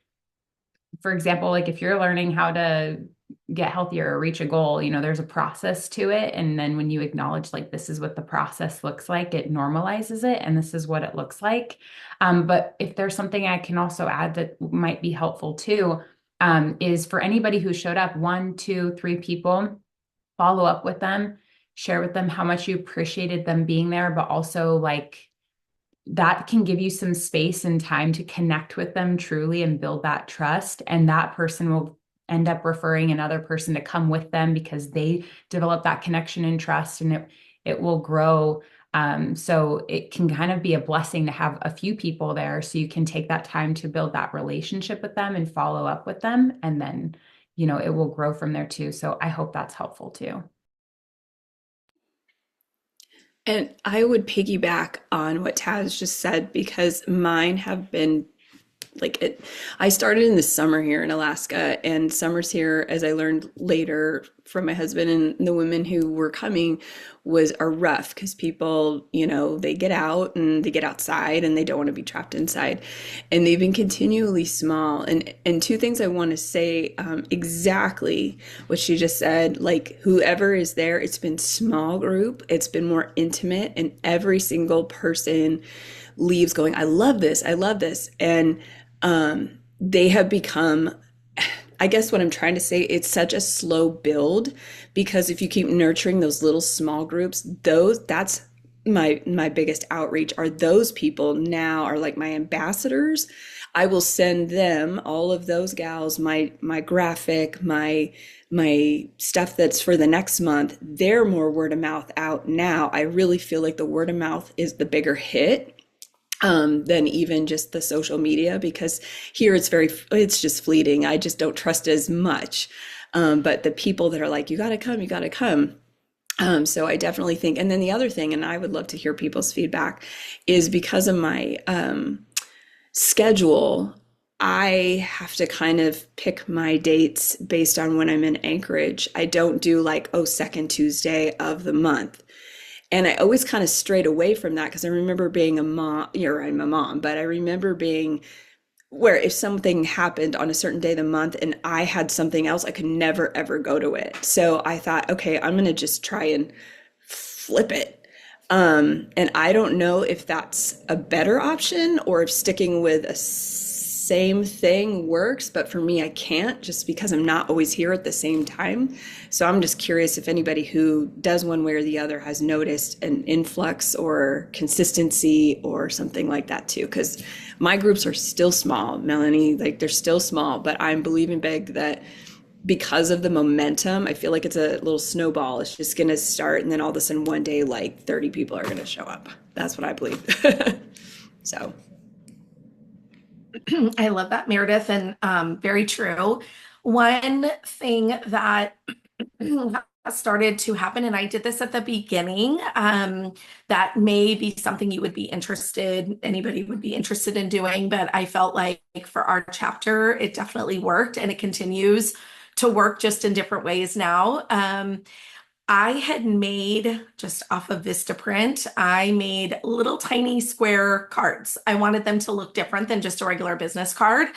for example, like if you're learning how to get healthier or reach a goal, there's a process to it. And then when you acknowledge, like, this is what the process looks like, it normalizes it. And this is what it looks like. But if there's something I can also add that might be helpful too, is for anybody who showed up, 1, 2, 3 people, follow up with them, share with them how much you appreciated them being there, but also like, that can give you some space and time to connect with them truly and build that trust. And that person will end up referring another person to come with them because they develop that connection and trust, and it will grow. So it can kind of be a blessing to have a few people there so you can take that time to build that relationship with them and follow up with them. And then, it will grow from there too. So I hope that's helpful too. And I would piggyback on what Taz just said, because mine have been like it. I started in the summer here in Alaska, and summers here, as I learned later from my husband and the women who were coming, are rough because people, they get out and they get outside and they don't want to be trapped inside. And they've been continually small. And 2 things I want to say, exactly what she just said, like whoever is there, it's been small group, it's been more intimate, and every single person leaves going, I love this, I love this. And they have become, I guess what I'm trying to say, it's such a slow build, because if you keep nurturing those little small groups, that's my biggest outreach, are those people now are like my ambassadors. I will send them, all of those gals, my graphic, my stuff that's for the next month. They're more word of mouth out now. I really feel like the word of mouth is the bigger hit than even just the social media, because here it's just fleeting. I just don't trust as much. But the people that are like, you got to come, you got to come. So I definitely think, and then the other thing, and I would love to hear people's feedback, is because of my schedule, I have to kind of pick my dates based on when I'm in Anchorage. I don't do like, second Tuesday of the month. And I always kind of strayed away from that because I remember being a mom, I'm a mom, but I remember being where if something happened on a certain day of the month and I had something else, I could never, ever go to it. So I thought, okay, I'm going to just try and flip it. And I don't know if that's a better option or if sticking with a same thing works, but for me, I can't, just because I'm not always here at the same time. So I'm just curious if anybody who does one way or the other has noticed an influx or consistency or something like that too, because my groups are still small, Melanie, like they're still small, but I'm believing big that because of the momentum, I feel like it's a little snowball. It's just going to start, and then all of a sudden one day, like 30 people are going to show up. That's what I believe. So I love that, Meredith, and very true. One thing that started to happen, and I did this at the beginning, that may be something anybody would be interested in doing, but I felt like for our chapter, it definitely worked, and it continues to work just in different ways now. I had made, just off of Vistaprint, I made little tiny square cards. I wanted them to look different than just a regular business card.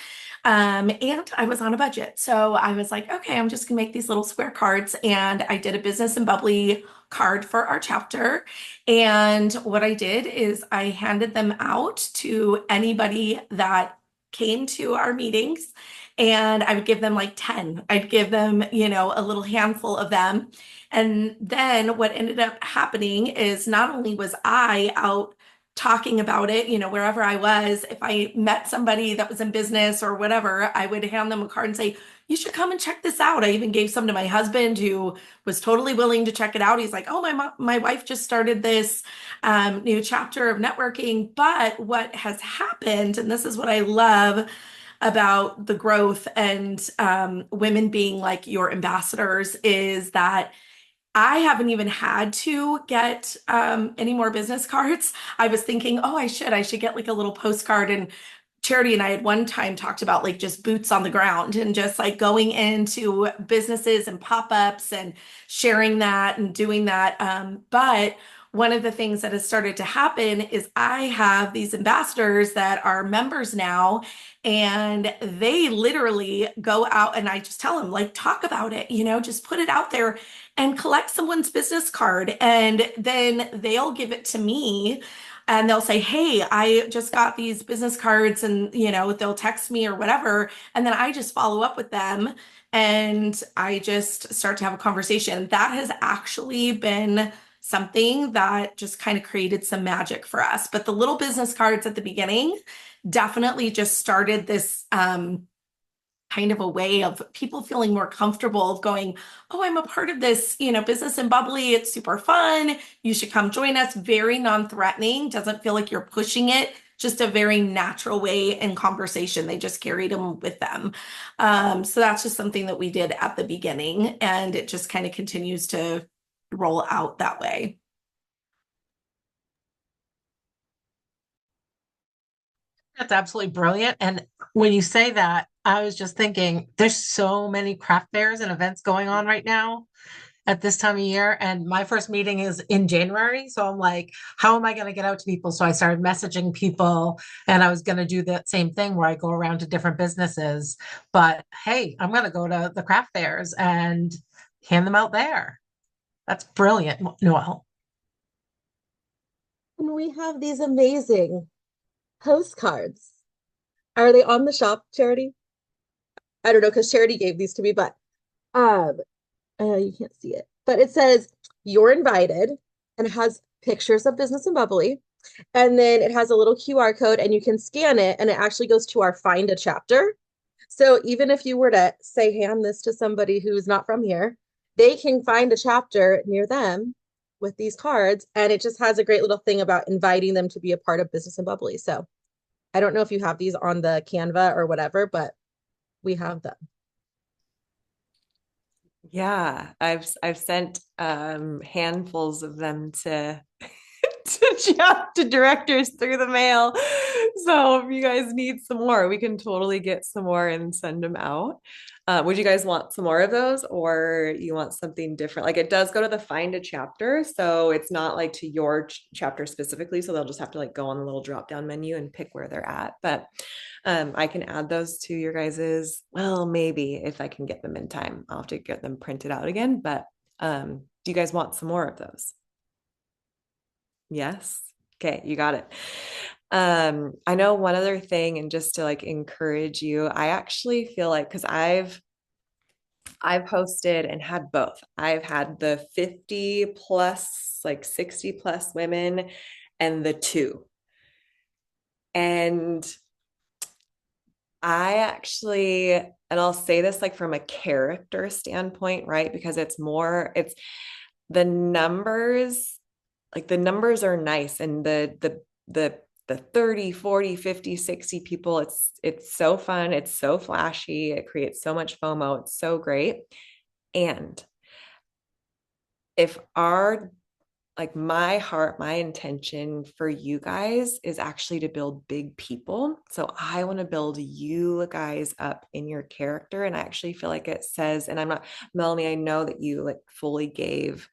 And I was on a budget. So I was like, okay, I'm just gonna make these little square cards. And I did a Business and Bubbly card for our chapter. And what I did is I handed them out to anybody that came to our meetings. And I would give them like 10. I'd give them, a little handful of them. And then what ended up happening is not only was I out talking about it, wherever I was. If I met somebody that was in business or whatever, I would hand them a card and say, you should come and check this out. I even gave some to my husband, who was totally willing to check it out. He's like, oh, my wife just started this new chapter of networking. But what has happened, and this is what I love about the growth and women being like your ambassadors, is that I haven't even had to get any more business cards. I was thinking, oh, I should get like a little postcard. And Charity and I had one time talked about like just boots on the ground and just like going into businesses and pop-ups and sharing that and doing that. But one of the things that has started to happen is I have these ambassadors that are members now, and they literally go out, and I just tell them, like, talk about it, just put it out there and collect someone's business card. And then they'll give it to me and they'll say, hey, I just got these business cards, and they'll text me or whatever. And then I just follow up with them and I just start to have a conversation. That has actually been something that just kind of created some magic for us. But the little business cards at the beginning definitely just started this kind of a way of people feeling more comfortable of going, oh, I'm a part of this, Business and Bubbly. It's super fun. You should come join us. Very non-threatening. Doesn't feel like you're pushing it. Just a very natural way in conversation. They just carried them with them. So that's just something that we did at the beginning, and it just kind of continues to roll out that way. That's absolutely brilliant. And when you say that, I was just thinking there's so many craft fairs and events going on right now at this time of year. And my first meeting is in January. So I'm like, how am I going to get out to people? So I started messaging people, and I was going to do that same thing where I go around to different businesses. But hey, I'm going to go to the craft fairs and hand them out there. That's brilliant, Noelle. And we have these amazing postcards. Are they on the shop, Charity? I don't know, because Charity gave these to me, but you can't see it. But it says you're invited, and it has pictures of Business and Bubbly. And then it has a little QR code, and you can scan it, and it actually goes to our Find a Chapter. So even if you were to say, hand this to somebody who's not from here, they can find a chapter near them with these cards. And it just has a great little thing about inviting them to be a part of Business and Bubbly. So I don't know if you have these on the Canva or whatever, but we have them. Yeah, I've sent handfuls of them to to directors through the mail. So if you guys need some more, we can totally get some more and send them out. Would you guys want some more of those, or you want something different? Like, it does go to the Find a Chapter, so it's not like to your chapter specifically. So they'll just have to like go on the little drop down menu and pick where they're at. But I can add those to your guys's. Well, maybe if I can get them in time, I'll have to get them printed out again. But do you guys want some more of those? Yes. Okay, you got it. I know one other thing, and just to like encourage you, I actually feel like, because I've hosted and had both. I've had the 50 plus, like 60 plus women, and the 2. And I actually, and I'll say this like from a character standpoint, right? Because it's the numbers, like the numbers are nice, and the 30, 40, 50, 60 people, it's so fun, it's so flashy, it creates so much FOMO, it's so great. And if my heart, my intention for you guys is actually to build big people. So I want to build you guys up in your character. And I actually feel like it says, and I'm not, Melanie, I know that you like fully gave,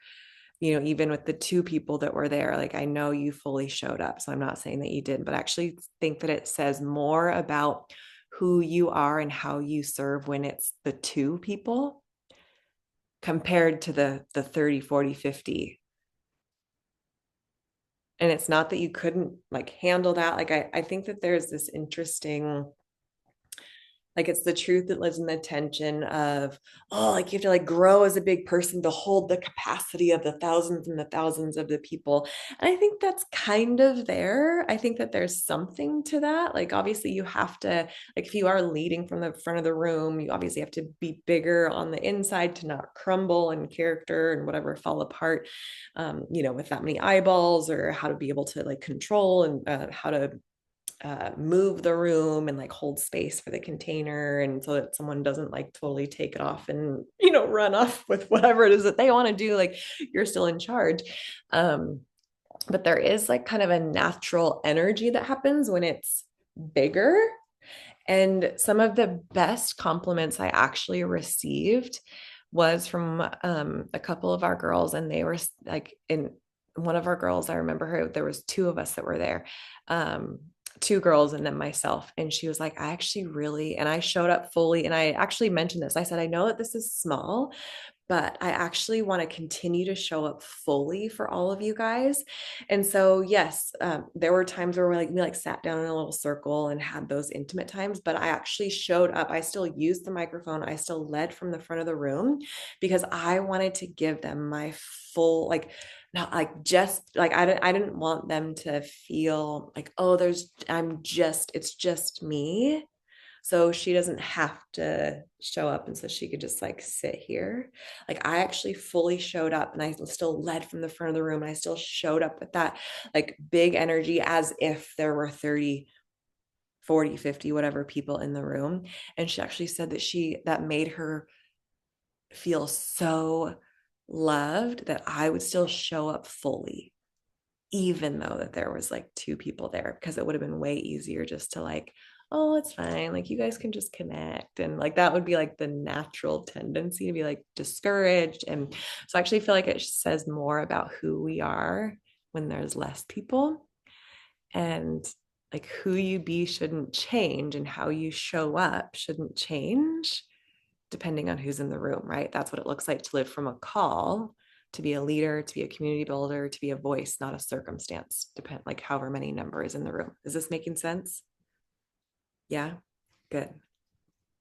even with the 2 people that were there, like, I know you fully showed up. So I'm not saying that you didn't, but I actually think that it says more about who you are and how you serve when it's the 2 people compared to the 30, 40, 50. And it's not that you couldn't like handle that. Like, I think that there's this interesting Like it's the truth that lives in the tension of, oh, like you have to like grow as a big person to hold the capacity of the thousands and the thousands of the people. And I think that's kind of there. I think that there's something to that. Like obviously you have to, like if you are leading from the front of the room, you obviously have to be bigger on the inside to not crumble in character and whatever fall apart, with that many eyeballs, or how to be able to like control and how to move the room and like hold space for the container, and so that someone doesn't like totally take it off and run off with whatever it is that they want to do. Like you're still in charge. But there is like kind of a natural energy that happens when it's bigger. And some of the best compliments I actually received was from a couple of our girls, and they were like, in one of our girls, I remember her, there was two of us that were there, two girls and then myself. And she was like, I actually really, and I showed up fully. And I actually mentioned this. I said, I know that this is small, but I actually want to continue to show up fully for all of you guys. And so, yes, there were times where we sat down in a little circle and had those intimate times, but I actually showed up. I still used the microphone. I still led from the front of the room because I wanted to give them my full, like, not like just like I didn't want them to feel like, oh, it's just me. So she doesn't have to show up, and so she could just like sit here. Like I actually fully showed up, and I still led from the front of the room, and I still showed up with that like big energy as if there were 30, 40, 50, whatever people in the room. And she actually said that made her feel so loved that I would still show up fully, even though that there was like two people there, because it would have been way easier just to like, oh, it's fine, like you guys can just connect, and like that would be like the natural tendency to be like discouraged. And so I actually feel like it says more about who we are when there's less people, and like who you be shouldn't change, and how you show up shouldn't change depending on who's in the room, right? That's what it looks like to live from a call, to be a leader, to be a community builder, to be a voice, not a circumstance, like however many numbers in the room. Is this making sense? Yeah, good.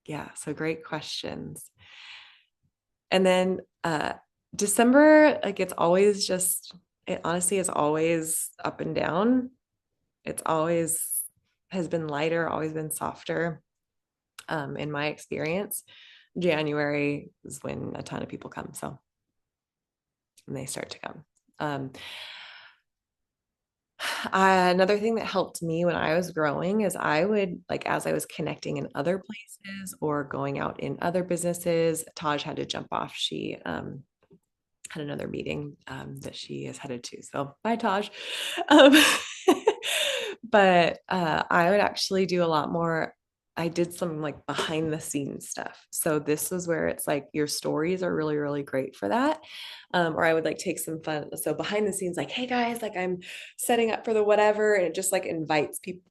Yeah, so great questions. And then December, like it honestly is always up and down. It's always has been lighter, always been softer, in my experience. January is when a ton of people come. So, and they start to come. Another thing that helped me when I was growing is I would, like, as I was connecting in other places or going out in other businesses, Taj had to jump off. She had another meeting that she is headed to. So bye, Taj. Um, but I would actually do a lot more. I did some like behind the scenes stuff. So this was where it's like your stories are really, really great for that. Or I would like take some fun. So behind the scenes, like, hey guys, like I'm setting up for the whatever. And it just like invites people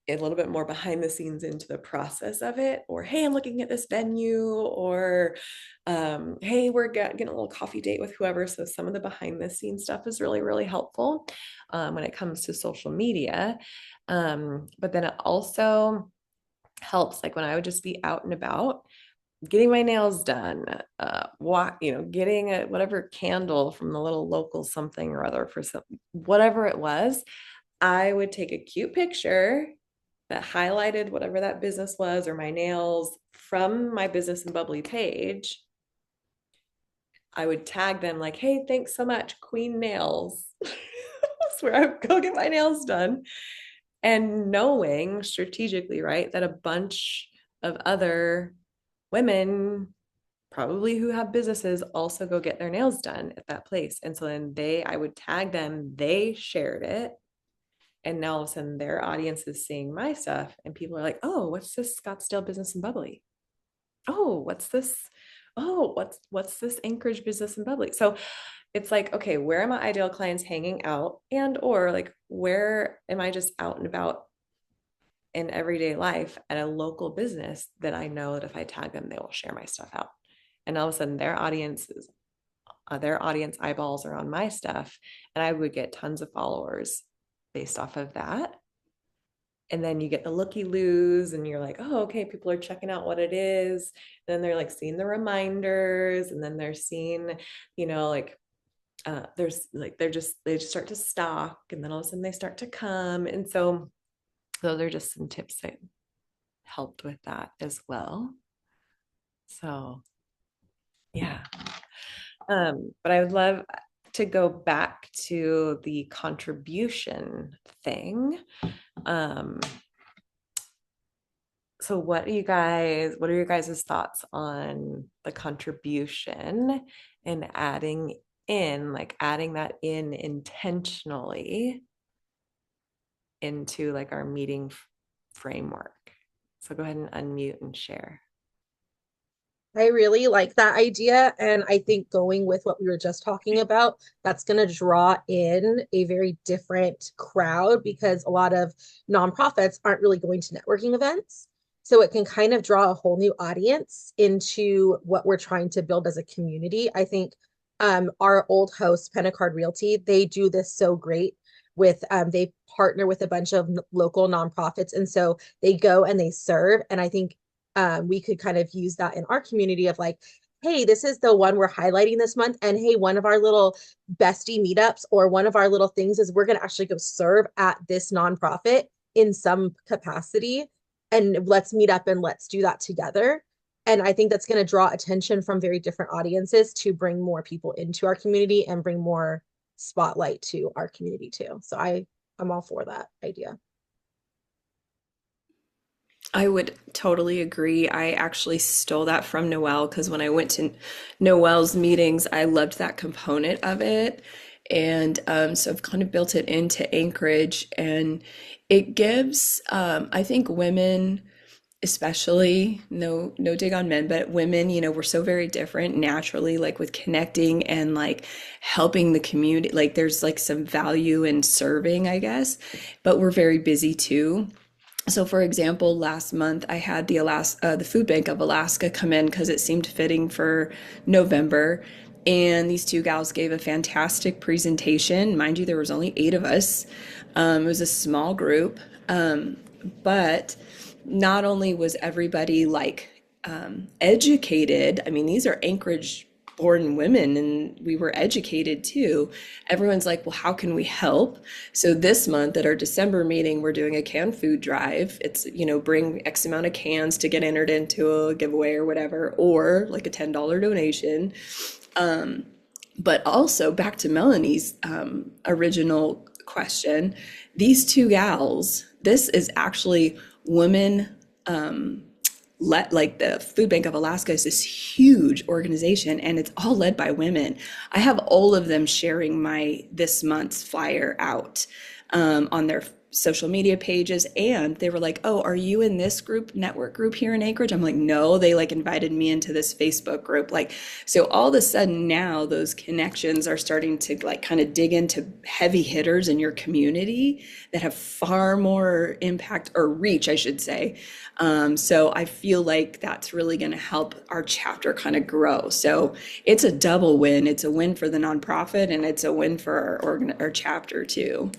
a little bit more behind the scenes into the process of it. Or, hey, I'm looking at this venue, or hey, we're getting a little coffee date with whoever. So some of the behind the scenes stuff is really, really helpful when it comes to social media. But then it also helps like when I would just be out and about getting my nails done, getting a whatever candle from the little local something or other for some whatever it was. I would take a cute picture that highlighted whatever that business was or my nails from my Business and Bubbly page. I would tag them like, hey, thanks so much, Queen Nails. That's where I would go get my nails done. And knowing strategically, right, that a bunch of other women probably who have businesses also go get their nails done at that place. And so then I would tag them, they shared it. And now all of a sudden their audience is seeing my stuff and people are like, oh, what's this Scottsdale Business and Bubbly? Oh, what's this? Oh, what's this Anchorage Business and Bubbly? So it's like, okay, where are my ideal clients hanging out? And or like, where am I just out and about in everyday life at a local business that I know that if I tag them, they will share my stuff out. And all of a sudden their audience eyeballs are on my stuff, and I would get tons of followers based off of that. and then you get the looky-loos and you're like, oh, okay, people are checking out what it is. Then they're like seeing the reminders, and then they're seeing, like there's like they just start to stock, and then all of a sudden they start to come. And so those are just some tips that helped with that as well. So yeah. But I would love to go back to the contribution thing. So what are your guys' thoughts on the contribution and adding that in intentionally into like our meeting framework? So go ahead and unmute and share. I really like that idea. And I think going with what we were just talking about, that's going to draw in a very different crowd, because a lot of nonprofits aren't really going to networking events. So it can kind of draw a whole new audience into what we're trying to build as a community. I think our old host, Pentacard Realty, they do this so great with they partner with a bunch of local nonprofits. And so they go and they serve. And I think we could kind of use that in our community of like, hey, this is the one we're highlighting this month. And hey, one of our little bestie meetups or one of our little things is we're going to actually go serve at this nonprofit in some capacity. And let's meet up and let's do that together. And I think that's going to draw attention from very different audiences to bring more people into our community and bring more spotlight to our community too. So I'm all for that idea. I would totally agree. I actually stole that from Noelle, because when I went to Noelle's meetings, I loved that component of it. And so I've kind of built it into Anchorage, and it gives, I think women, especially, no dig on men, but women, we're so very different naturally, like with connecting and like helping the community. Like there's like some value in serving, I guess, but we're very busy too. So for example, last month I had the Food Bank of Alaska come in because it seemed fitting for November. And these two gals gave a fantastic presentation. Mind you, there was only 8 of us. It was a small group. But not only was everybody like educated, I mean, these are Anchorage born women and we were educated too. Everyone's like, well, how can we help? So this month at our December meeting, we're doing a canned food drive. It's, bring X amount of cans to get entered into a giveaway or whatever, or like a $10 donation. But also back to Melanie's original question, these two gals, this is actually women, like the Food Bank of Alaska is this huge organization and it's all led by women. I have all of them sharing this month's flyer out on their social media pages, and they were like, oh, are you in this network group here in Anchorage? I'm like, no, they like invited me into this Facebook group. Like, so all of a sudden now those connections are starting to like kind of dig into heavy hitters in your community that have far more impact or reach, I should say. So I feel like that's really going to help our chapter kind of grow. So it's a double win. It's a win for the nonprofit and it's a win for our chapter too.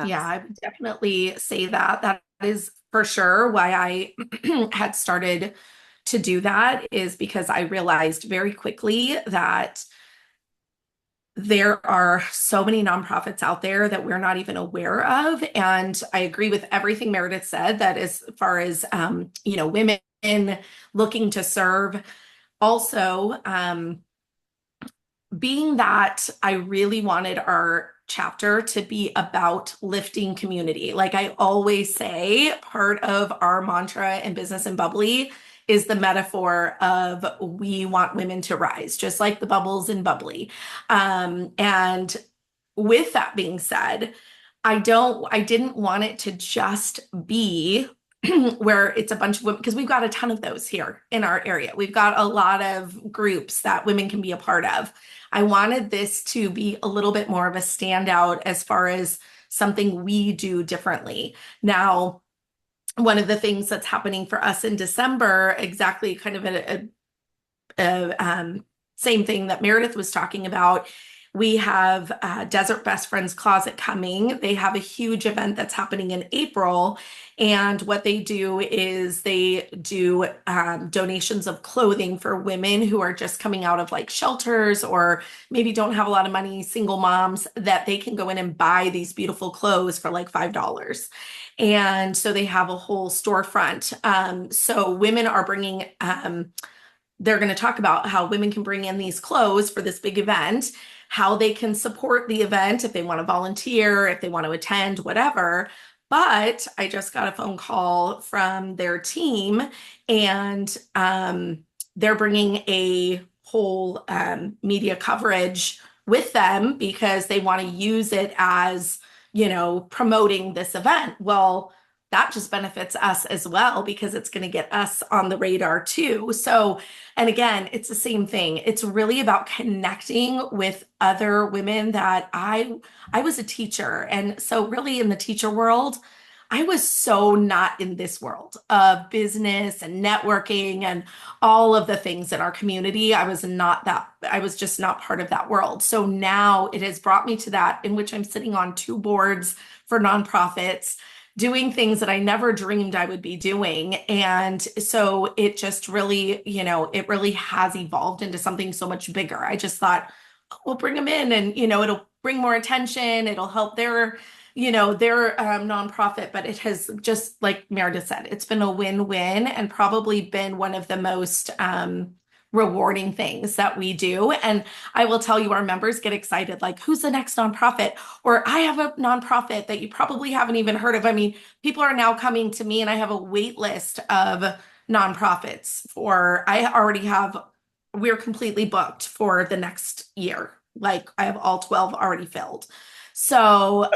Yeah, I would definitely say that. That is for sure why I had started to do that, is because I realized very quickly that there are so many nonprofits out there that we're not even aware of. And I agree with everything Meredith said, that as far as, women looking to serve. Also, being that I really wanted our chapter to be about lifting community. Like I always say, part of our mantra in Business and Bubbly is the metaphor of we want women to rise, just like the bubbles in Bubbly. And with that being said, I didn't want it to just be where it's a bunch of women, because we've got a ton of those here in our area. We've got a lot of groups that women can be a part of. I wanted this to be a little bit more of a standout as far as something we do differently. Now, one of the things that's happening for us in December, exactly kind of a same thing that Meredith was talking about, We have Desert Best Friends Closet coming. They have a huge event that's happening in April. And what they do is they do donations of clothing for women who are just coming out of like shelters or maybe don't have a lot of money, single moms, that they can go in and buy these beautiful clothes for like $5. And so they have a whole storefront. So women are bringing, they're going to talk about how women can bring in these clothes for this big event, how they can support the event if they want to volunteer, if they want to attend, whatever. But I just got a phone call from their team, and they're bringing a whole media coverage with them because they want to use it as, promoting this event. Well, that just benefits us as well because it's going to get us on the radar too. So, and again, it's the same thing. It's really about connecting with other women that I was a teacher. And so really in the teacher world, I was so not in this world of business and networking and all of the things in our community. I was just not part of that world. So now it has brought me to that, in which I'm sitting on 2 boards for nonprofits, doing things that I never dreamed I would be doing. And so it just really, it really has evolved into something so much bigger. I just thought, oh, we'll bring them in and, it'll bring more attention. It'll help their nonprofit, but it has, just like Meredith said, it's been a win-win and probably been one of the most rewarding things that we do. And I will tell you, our members get excited, like, who's the next nonprofit? Or I have a nonprofit that you probably haven't even heard of. I mean, people are now coming to me and I have a wait list of nonprofits we're completely booked for the next year. Like I have all 12 already filled. So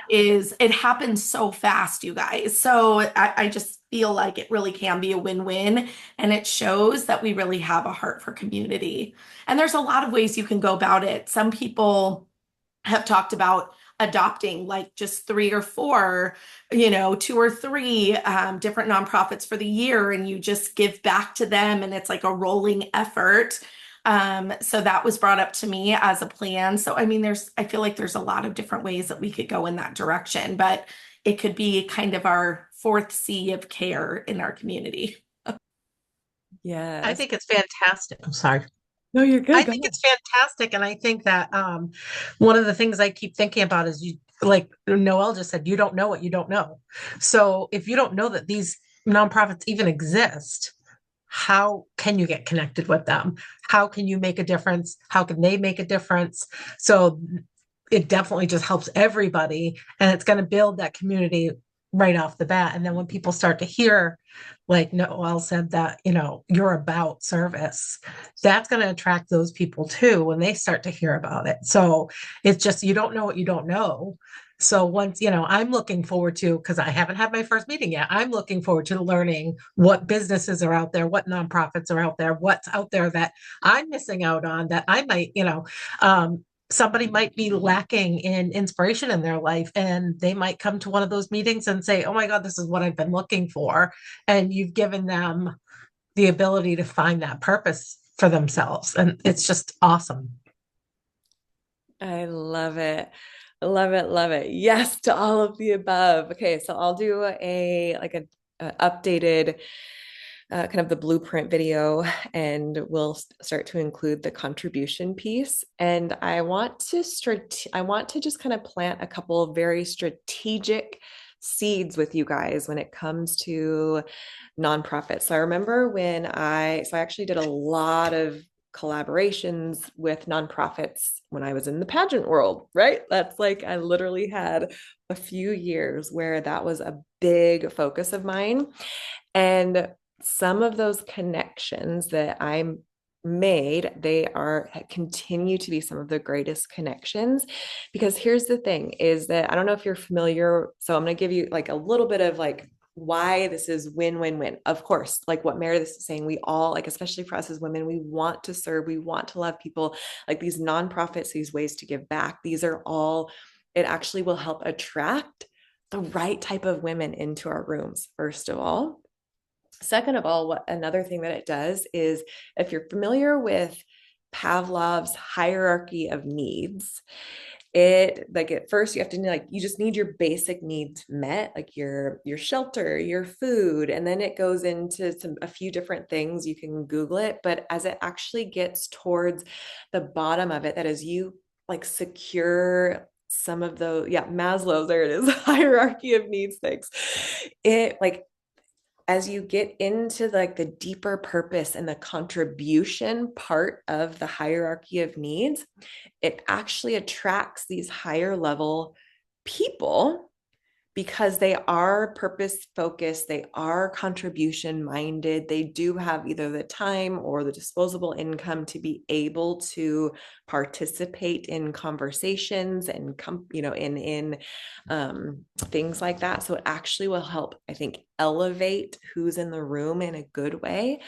it happens so fast, you guys. So I just feel like it really can be a win-win, and it shows that we really have a heart for community. And there's a lot of ways you can go about it. Some people have talked about adopting like just 3 or 4, 2 or 3 different nonprofits for the year, and you just give back to them, and it's like a rolling effort. So that was brought up to me as a plan. So, I mean, I feel like there's a lot of different ways that we could go in that direction, but it could be kind of our 4th C of care in our community. Yeah. I think it's fantastic. I'm sorry. No, you're good. I think it's fantastic. And I think that one of the things I keep thinking about is, like Noelle just said, you don't know what you don't know. So if you don't know that these nonprofits even exist, how can you get connected with them? How can you make a difference? How can they make a difference? So it definitely just helps everybody, and it's going to build that community right off the bat. And then when people start to hear, like Noelle said, that, you're about service, that's going to attract those people too when they start to hear about it. So it's just, you don't know what you don't know. So once, I'm looking forward to, because I haven't had my first meeting yet, I'm looking forward to learning what businesses are out there, what nonprofits are out there, what's out there that I'm missing out on, that I might, somebody might be lacking in inspiration in their life, and they might come to one of those meetings and say, oh my God, this is what I've been looking for. And you've given them the ability to find that purpose for themselves. And it's just awesome. I love it. Love it. Love it. Yes to all of the above. Okay. So I'll do a updated kind of the blueprint video, and we'll start to include the contribution piece. And I want to just kind of plant a couple of very strategic seeds with you guys when it comes to nonprofits. So I remember I actually did a lot of collaborations with nonprofits when I was in the pageant world, right? That's like, I literally had a few years where that was a big focus of mine. And some of those connections that I made, they continue to be some of the greatest connections, because here's the thing is that, I don't know if you're familiar. So I'm going to give you like a little bit of like why this is win-win-win. Of course, like what Meredith is saying, we all, like, especially for us as women, we want to serve, we want to love people. Like these nonprofits, these ways to give back, these are all, it actually will help attract the right type of women into our rooms, first of all. Second of all, another thing that it does is, if you're familiar with Pavlov's hierarchy of needs. It like at first you have to like you just need your basic needs met, like your shelter, your food, and then it goes into a few different things. You can Google it, but as it actually gets towards the bottom of it, that is you like secure some of the Maslow's, there it is, hierarchy of needs things. It like as you get into like the deeper purpose and the contribution part of the hierarchy of needs, it actually attracts these higher level people because they are purpose focused, they are contribution minded, they do have either the time or the disposable income to be able to participate in conversations and in things like that. So it actually will help, I think, elevate who's in the room in a good way.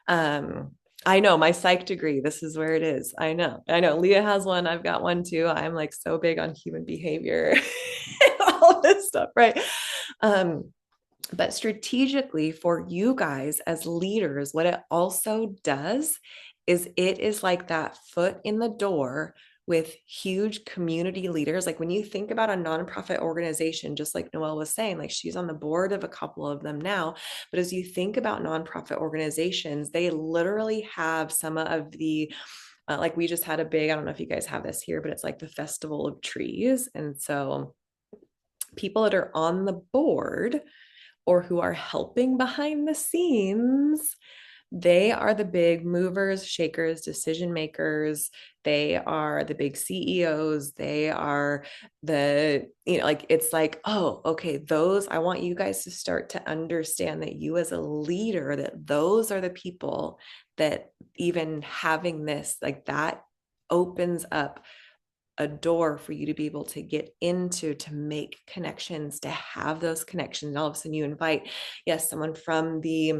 I know my psych degree, this is where it is. I know Leah has one. I've got one too. I'm like so big on human behavior and all this stuff, right? But strategically for you guys as leaders, what it also does is it is like that foot in the door with huge community leaders. Like when you think about a nonprofit organization, just like Noelle was saying, like she's on the board of a couple of them now. But as you think about nonprofit organizations, they literally have some of the like we just had a big, I don't know if you guys have this here, but it's like the Festival of Trees. And so people that are on the board or who are helping behind the scenes, they are the big movers, shakers, decision makers. They are the big CEOs. They are the, like, it's like, oh, okay, those, I want you guys to start to understand that you as a leader, that those are the people that even having this, like that opens up a door for you to be able to get into, to make connections, to have those connections. And all of a sudden you invite, yes, someone from the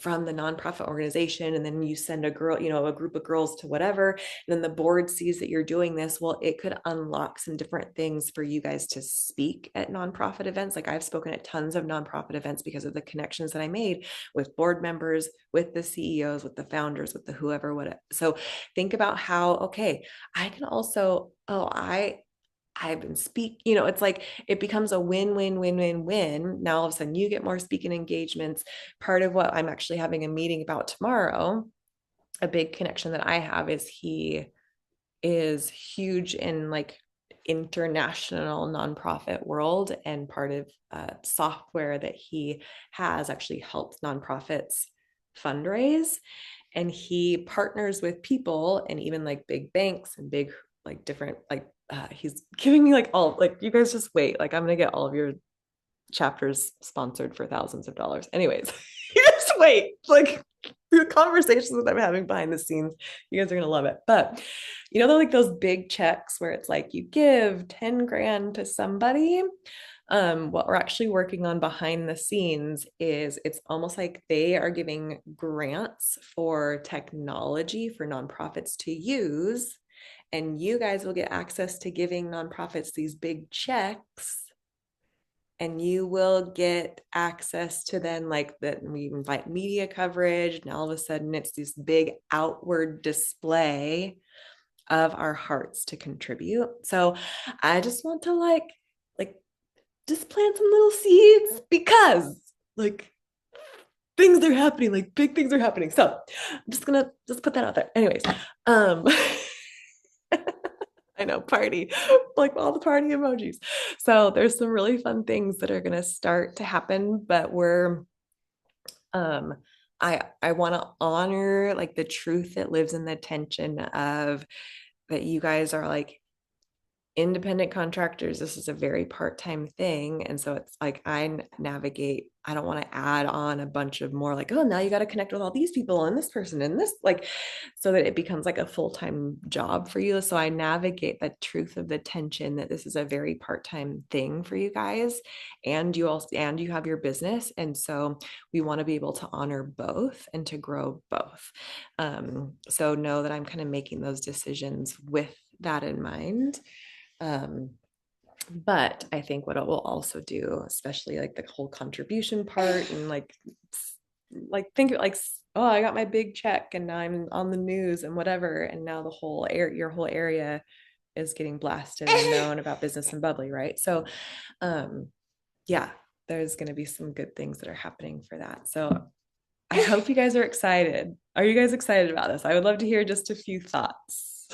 nonprofit organization, and then you send a girl, a group of girls to whatever, and then the board sees that you're doing this. Well, it could unlock some different things for you guys to speak at nonprofit events. Like I've spoken at tons of nonprofit events because of the connections that I made with board members, with the CEOs, with the founders, with the whoever, whatever. So think about how, okay, I can also, I've been it's like it becomes a win. Now all of a sudden you get more speaking engagements. Part of what I'm actually having a meeting about tomorrow, a big connection that I have is he is huge in like international nonprofit world, and part of software that he has actually helps nonprofits fundraise. And he partners with people and even like big banks and big like different like he's giving me like all like, you guys just wait, like I'm gonna get all of your chapters sponsored for thousands of dollars. Anyways, you just wait, like the conversations that I'm having behind the scenes, you guys are gonna love it. But they're like those big checks where it's like you give 10 grand to somebody. What we're actually working on behind the scenes is it's almost like they are giving grants for technology for nonprofits to use, and you guys will get access to giving nonprofits these big checks, and you will get access to then like that we invite media coverage, and all of a sudden it's this big outward display of our hearts to contribute. So I just want to like just plant some little seeds because like things are happening, like big things are happening. So I'm just gonna put that out there. Anyways, I know, party, like all the party emojis. So there's some really fun things that are gonna start to happen, but we're I want to honor like the truth that lives in the tension of that you guys are like independent contractors. This is a very part-time thing. And so it's like I don't want to add on a bunch of more like, oh, now you got to connect with all these people and this person and this, like, so that it becomes like a full-time job for you. So I navigate the truth of the tension that this is a very part-time thing for you guys, and you have your business. And so we want to be able to honor both and to grow both. So know that I'm kind of making those decisions with that in mind. But I think what it will also do, especially like the whole contribution part and like like think like, oh, I got my big check and now I'm on the news and whatever. And now the whole your whole area is getting blasted and known about Business and Bubbly, right? So yeah, there's going to be some good things that are happening for that. So I hope you guys are excited. Are you guys excited about this? I would love to hear just a few thoughts.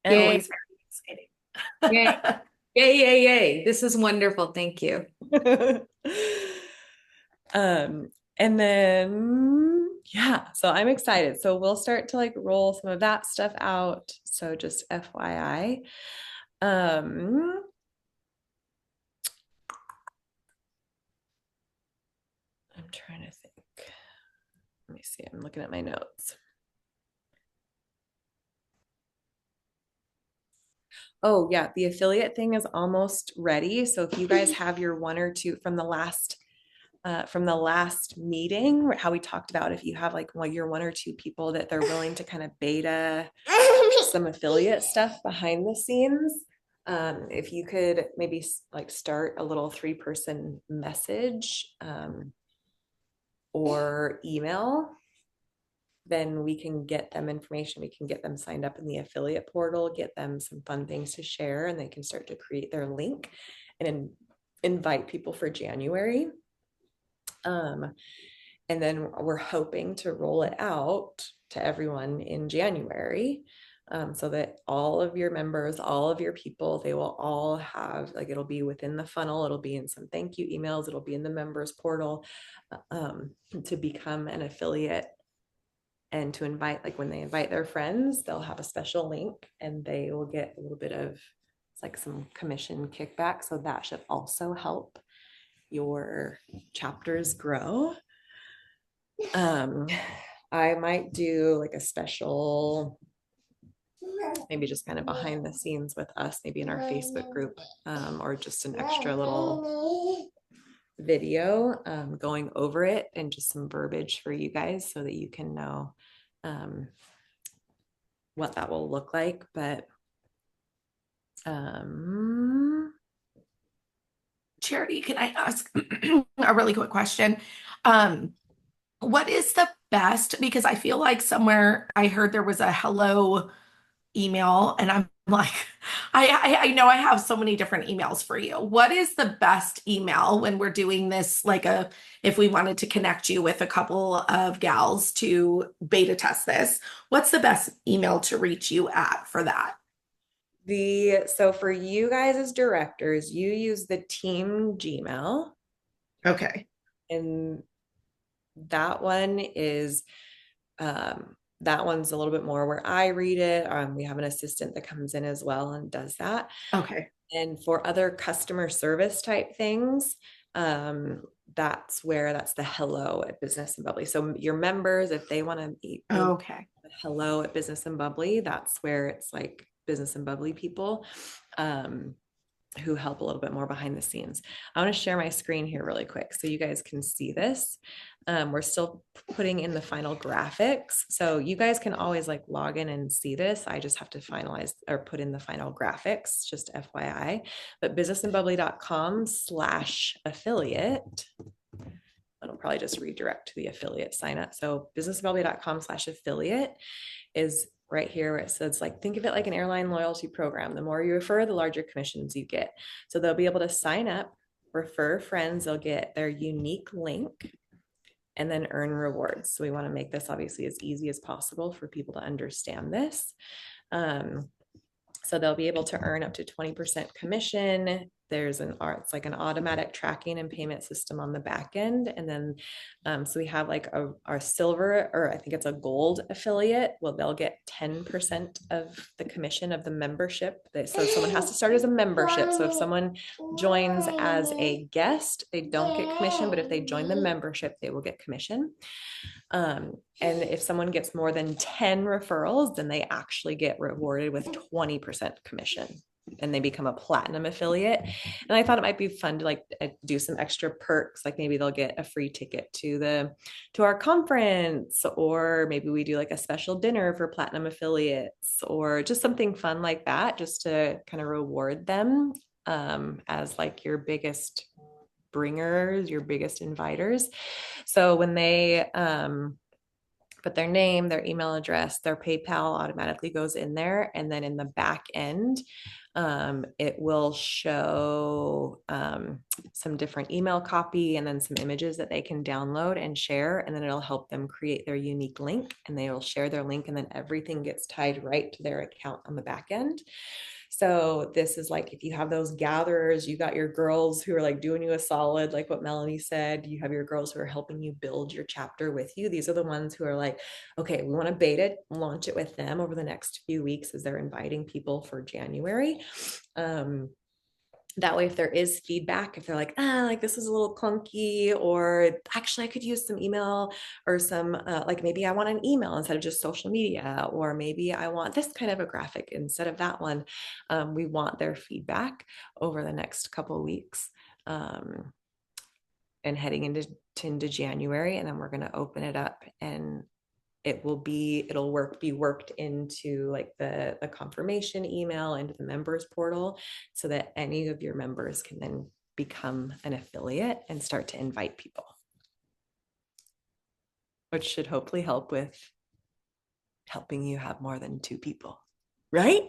Always very exciting. Yay. Yay, yay, yay. This is wonderful. Thank you. And then yeah, so I'm excited. So we'll start to like roll some of that stuff out. So just FYI. I'm trying to think. Let me see. I'm looking at my notes. Oh yeah, the affiliate thing is almost ready. So if you guys have your one or two from the last meeting, how we talked about if you have like your one or two people that they're willing to kind of beta some affiliate stuff behind the scenes, if you could maybe like start a little 3-person message or email, then we can get them information. We can get them signed up in the affiliate portal, get them some fun things to share, and they can start to create their link and invite people for January. And then we're hoping to roll it out to everyone in January, so that all of your members, all of your people, they will all have, like, it'll be within the funnel, it'll be in some thank you emails, it'll be in the members portal, to become an affiliate and to invite, like when they invite their friends, they'll have a special link and they will get a little bit of, it's like some commission kickback. So that should also help your chapters grow. I might do like a special, maybe just kind of behind the scenes with us, maybe in our Facebook group, or just an extra little video going over it and just some verbiage for you guys so that you can know what that will look like. But Charity, can I ask a really quick question? What is the best? Because I feel like somewhere I heard there was a hello email, and I'm like, I know I have so many different emails for you. What is the best email when we're doing this? Like if we wanted to connect you with a couple of gals to beta test this, what's the best email to reach you at for that? So for you guys as directors, you use the team Gmail. Okay. And that one is, that one's a little bit more where I read it. We have an assistant that comes in as well and does that. Okay. And for other customer service type things, that's the hello at Business and Bubbly. So your members, if they want to okay, hello at Business and Bubbly, that's where it's like Business and Bubbly people who help a little bit more behind the scenes. I want to share my screen here really quick so you guys can see this. We're still putting in the final graphics, so you guys can always like log in and see this. I just have to finalize or put in the final graphics, just FYI. But businessandbubbly.com/affiliate. It'll probably just redirect to the affiliate sign up. So businessandbubbly.com/affiliate is right here where it says, like, think of it like an airline loyalty program. The more you refer, the larger commissions you get. So they'll be able to sign up, refer friends, they'll get their unique link, and then earn rewards. So we want to make this obviously as easy as possible for people to understand this. So they'll be able to earn up to 20% commission. There's it's like an automatic tracking and payment system on the back end. And then, so we have like our silver, or I think it's a gold affiliate. Well, they'll get 10% of the commission of the membership. So someone has to start as a membership. So if someone joins as a guest, they don't get commission, but if they join the membership, they will get commission. And if someone gets more than 10 referrals, then they actually get rewarded with 20% commission. and they become a platinum affiliate. And I thought it might be fun to like do some extra perks, like maybe they'll get a free ticket to our conference, or maybe we do like a special dinner for platinum affiliates, or just something fun like that, just to kind of reward them as like your biggest bringers, your biggest inviters. So when they put their name, their email address, their PayPal automatically goes in there. And then in the back end, it will show some different email copy and then some images that they can download and share. And then it'll help them create their unique link, and they will share their link, and then everything gets tied right to their account on the back end. So this is like, if you have those gatherers, you got your girls who are like doing you a solid, like what Melanie said, you have your girls who are helping you build your chapter with you. These are the ones who are like, okay, we want to beta it, launch it with them over the next few weeks as they're inviting people for January. That way, if there is feedback, if they're like, like this is a little clunky, or actually I could use some email, or some like maybe I want an email instead of just social media, or maybe I want this kind of a graphic instead of that one. We want their feedback over the next couple of weeks and heading into January, and then we're going to open it up, and it'll be worked into like the confirmation email, into the members portal, so that any of your members can then become an affiliate and start to invite people, which should hopefully help with helping you have more than 2 people, right?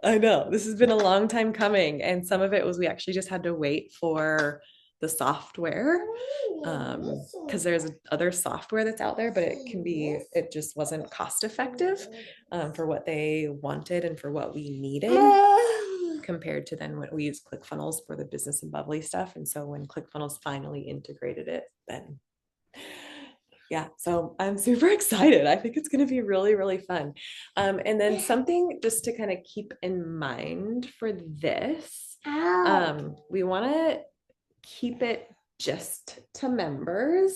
I know this has been a long time coming, and some of it was we actually just had to wait for the software, because there's other software that's out there, but it just wasn't cost effective for what they wanted and for what we needed, compared to then what we use ClickFunnels for the business and bubbly stuff. And so when ClickFunnels finally integrated it, then yeah, so I'm super excited. I think it's going to be really, really fun. And then something just to kind of keep in mind for this, we want to keep it just to members.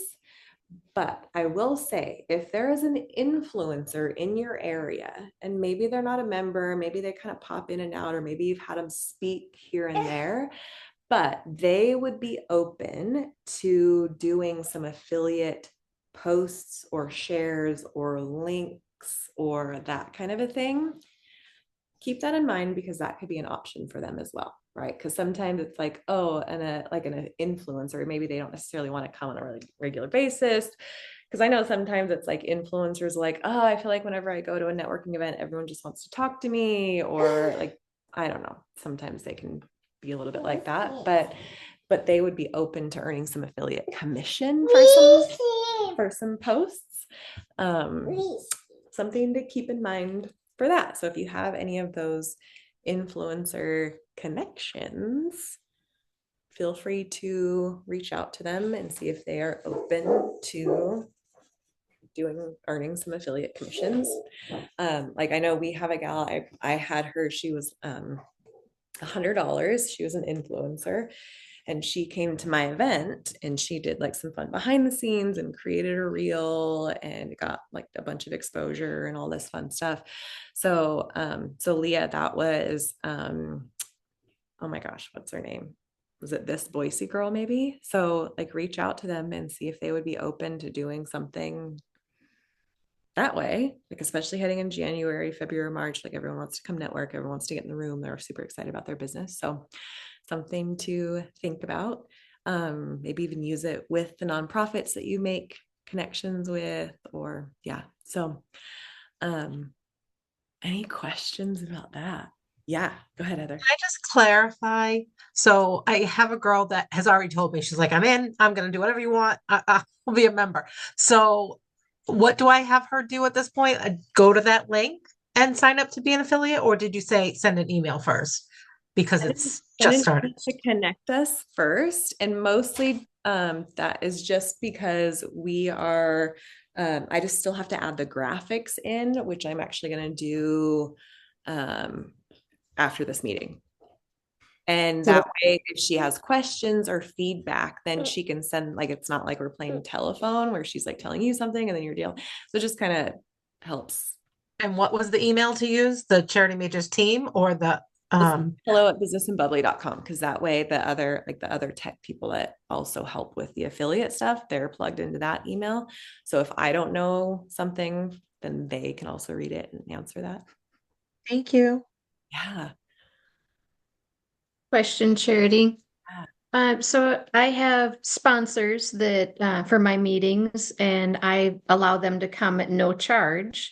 But I will say, if there is an influencer in your area, and maybe they're not a member, maybe they kind of pop in and out, or maybe you've had them speak here and there, but they would be open to doing some affiliate posts or shares or links or that kind of a thing, keep that in mind, because that could be an option for them as well, right? Because sometimes it's like, oh, and an influencer, maybe they don't necessarily want to come on a really regular basis. Because I know sometimes it's like influencers like, oh, I feel like whenever I go to a networking event, everyone just wants to talk to me, or like, I don't know, sometimes they can be a little bit like that, but they would be open to earning some affiliate commission for some posts. Something to keep in mind for that. So if you have any of those influencer connections, feel free to reach out to them and see if they are open to earning some affiliate commissions. Like I know we have a gal, I had her, she was $100. She was an influencer, and she came to my event and she did like some fun behind the scenes and created a reel and got like a bunch of exposure and all this fun stuff. So Leah, that was oh my gosh, what's her name? Was it This Boise Girl maybe? So like reach out to them and see if they would be open to doing something that way, like especially heading in January, February, March, like everyone wants to come network, everyone wants to get in the room, they're super excited about their business. So something to think about. Maybe even use it with the nonprofits that you make connections with, or yeah. So any questions about that? Yeah, go ahead, Heather. Can I just clarify? So I have a girl that has already told me, she's like, I'm in, I'm going to do whatever you want. I'll be a member. So what do I have her do at this point? Go to that link and sign up to be an affiliate? Or did you say send an email first? Because it's just started. To connect us first. And mostly that is just because we are, I just still have to add the graphics in, which I'm actually going to do after this meeting. And that way, if she has questions or feedback, then she can send, like, it's not like we're playing telephone where she's like telling you something and then you're dealing. So it just kind of helps And what was the email to use? The Charity Majors team or the hello at businessandbubbly.com, because that way the other tech people that also help with the affiliate stuff, they're plugged into that email. So if I don't know something, then they can also read it and answer that. Thank you. Yeah. Question, Charity. So I have sponsors that for my meetings, and I allow them to come at no charge.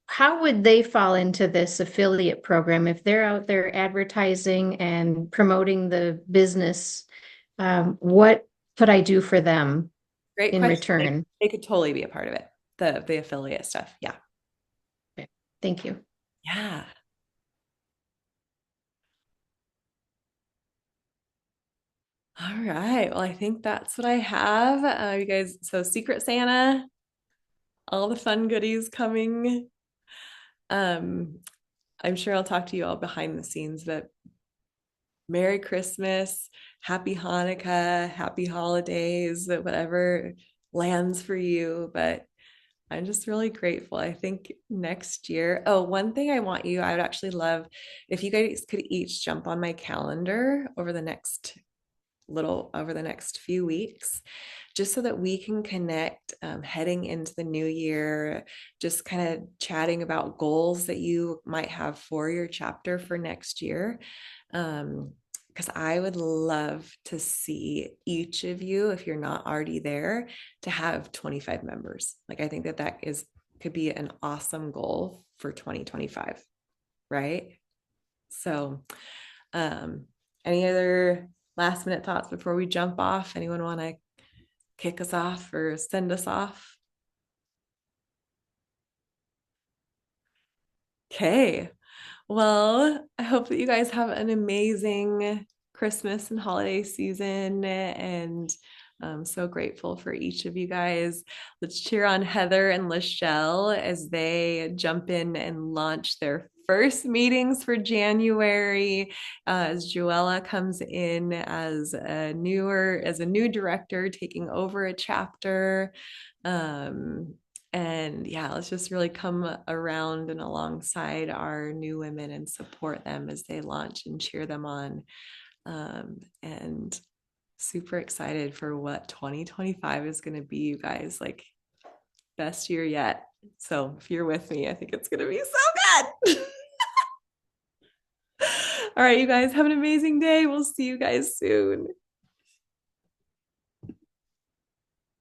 How would they fall into this affiliate program if they're out there advertising and promoting the business? What could I do for them Great in question. return? They could totally be a part of it. The affiliate stuff. Yeah. Okay. Thank you. Yeah. All right. Well, I think that's what I have. You guys, so Secret Santa, all the fun goodies coming. I'm sure I'll talk to you all behind the scenes, but Merry Christmas, Happy Hanukkah, Happy Holidays, whatever lands for you. But I'm just really grateful. I think next year, oh, one thing I would actually love if you guys could each jump on my calendar over the next few weeks, just so that we can connect heading into the new year, just kind of chatting about goals that you might have for your chapter for next year. Because I would love to see each of you, if you're not already there, to have 25 members. Like, I think that could be an awesome goal for 2025, right? So, any other last minute thoughts before we jump off? Anyone want to kick us off or send us off? Okay. Well, I hope that you guys have an amazing Christmas and holiday season, and I'm so grateful for each of you guys. Let's cheer on Heather and Lachelle as they jump in and launch their first meetings for January, as Joella comes in as a new director, taking over a chapter. And yeah, let's just really come around and alongside our new women and support them as they launch and cheer them on. And super excited for what 2025 is going to be, you guys. Like, best year yet. So if you're with me, I think it's going to be so good. All right, you guys, have an amazing day. We'll see you guys soon.